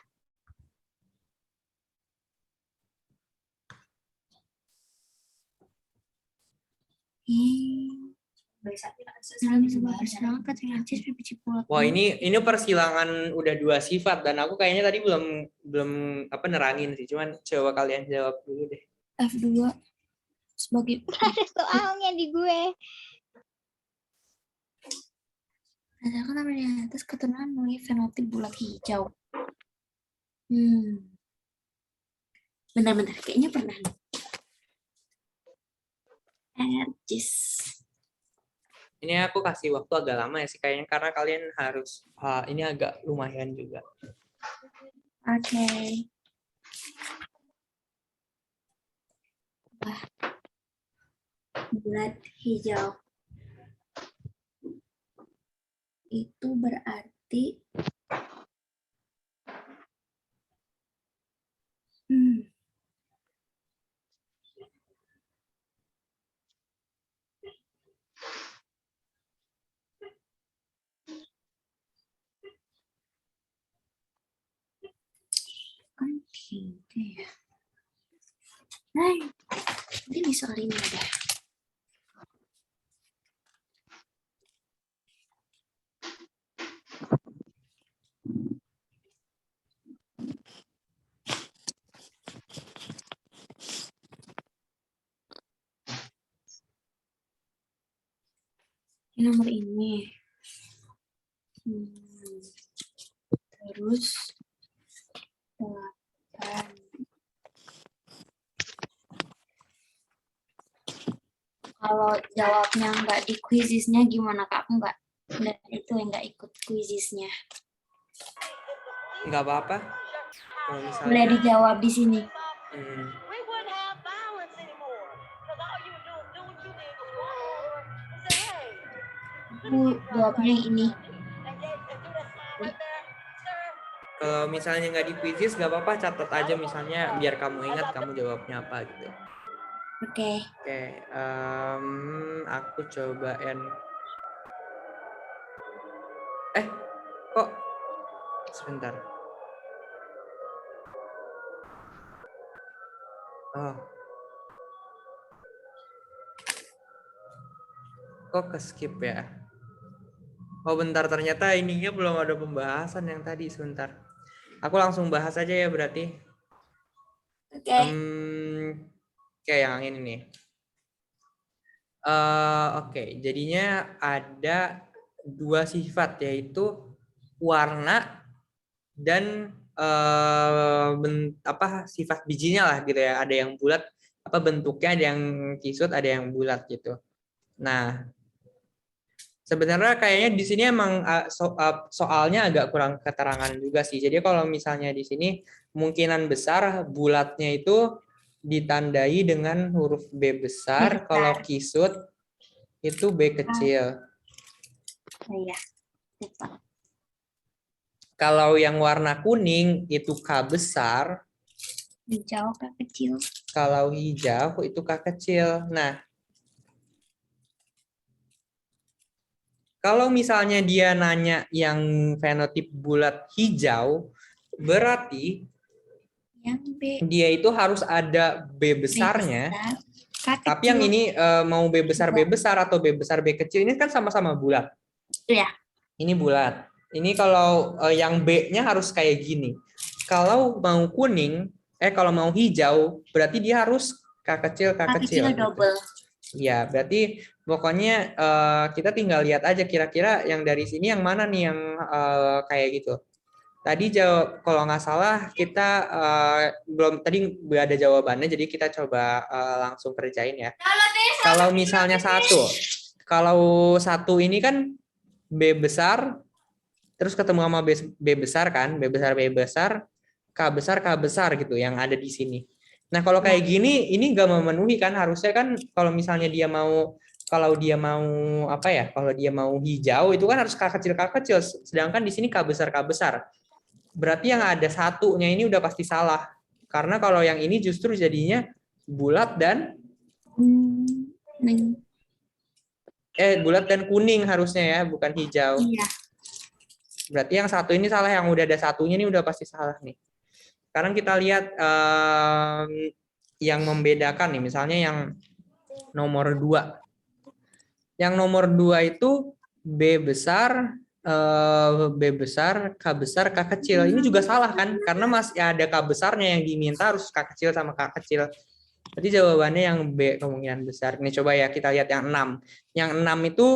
Wah, ini persilangan udah 2 sifat dan aku kayaknya tadi belum apa nerangin sih. Cuman coba kalian jawab dulu deh. F2 sebagai Ada soalnya di gue. berdasarkan tabel di atas keturunan memiliki fenotip bulat hijau. Bentar-bentar, kayaknya pernah nih. Erjis. Ini aku kasih waktu agak lama ya sih kayaknya karena kalian harus ini agak lumayan juga. Oke. Bulat hijau. Itu berarti gitu ya. Nah, ini soal ini ada. Nomor ini. Terus 8. Kalau jawabnya nggak di quizisnya gimana Kak? Aku nggak itu yang nggak ikut quizisnya. Nggak apa-apa. Kalau Boleh misalnya dijawab di sini. Jawabnya yang ini. Kalau misalnya nggak di quizzes nggak apa-apa, catat aja misalnya biar kamu ingat kamu jawabnya apa gitu. Oke. Oke, aku cobain. Kok sebentar. Oh. Kok ke-skip ya? Oh bentar, ternyata ininya belum ada pembahasan yang tadi, sebentar. Aku langsung bahas aja ya berarti. Oke. Kayak yang ini nih. Oke, jadinya ada 2 sifat yaitu warna dan sifat bijinya lah gitu ya. Ada yang bulat, bentuknya ada yang kisut, ada yang bulat gitu. Nah, sebenarnya kayaknya di sini emang soalnya agak kurang keterangan juga sih. Jadi kalau misalnya di sini kemungkinan besar bulatnya itu ditandai dengan huruf B besar, kalau kisut itu B kecil. Iya. Kalau yang warna kuning itu K besar, Hijau K kecil. kalau hijau itu K kecil. Nah, kalau misalnya dia nanya yang fenotip bulat hijau, berarti Yang B. Dia itu harus ada B besarnya. Tapi yang ini mau B besar atau B besar B kecil ini kan sama-sama bulat. Iya. Ini bulat. Ini kalau yang B-nya harus kayak gini. Kalau mau kuning, kalau mau hijau, berarti dia harus K kecil K kecil. Double. Ya, berarti pokoknya kita tinggal lihat aja kira-kira yang dari sini yang mana nih yang kayak gitu. Tadi jawab, kalau nggak salah kita belum tadi ada jawabannya, jadi kita coba langsung kerjain ya. Kalau misalnya kalau satu ini kan B besar, terus ketemu sama B besar kan, B besar, K besar gitu yang ada di sini. Nah kalau kayak gini, ini nggak memenuhi kan, harusnya kan kalau misalnya kalau dia mau hijau itu kan harus K kecil, sedangkan di sini K besar. Berarti yang ada satunya ini udah pasti salah. Karena kalau yang ini justru jadinya bulat dan bulat dan kuning harusnya ya, bukan hijau. Iya. Berarti yang satu ini salah, yang udah ada satunya ini udah pasti salah nih. Sekarang kita lihat yang membedakan nih, misalnya yang nomor 2. Yang nomor 2 itu B besar, K besar, K kecil. Ini juga salah kan? Karena masih ada K besarnya, yang diminta harus K kecil sama K kecil. Berarti jawabannya yang B kemungkinan besar. Ini coba ya kita lihat yang 6. Yang 6 itu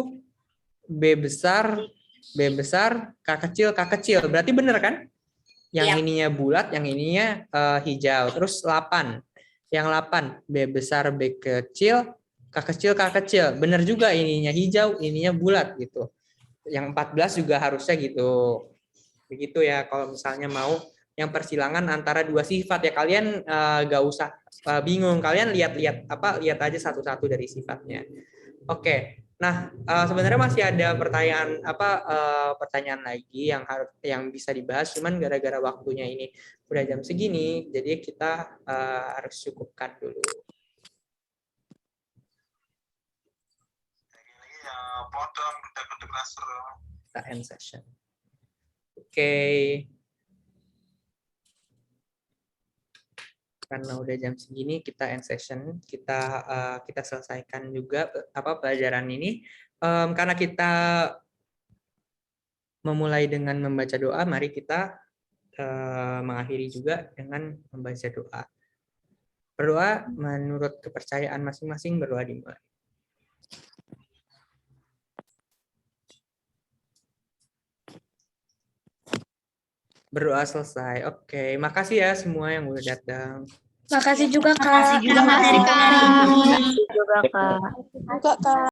B besar, K kecil. Berarti benar kan? Yang Iya. ininya bulat, yang ininya hijau. Terus 8. Yang 8 B besar, B kecil, K kecil. Benar juga, ininya hijau, ininya bulat gitu. Yang 14 juga harusnya gitu. Begitu ya kalau misalnya mau yang persilangan antara dua sifat ya, kalian nggak usah bingung, kalian lihat aja satu-satu dari sifatnya. Oke. Nah, sebenarnya masih ada pertanyaan lagi yang bisa dibahas, cuman gara-gara waktunya ini udah jam segini, jadi kita harus cukupkan dulu. Kita end session. Oke. Karena udah jam segini, kita end session. Kita selesaikan juga pelajaran ini. Karena kita memulai dengan membaca doa, mari kita mengakhiri juga dengan membaca doa. Berdoa menurut kepercayaan masing-masing, berdoa dimulai. Berdoa selesai. Oke, makasih ya semua yang udah datang. Makasih juga Kak. Makasih juga, Kak. Makasih, Kak. Juga Kak.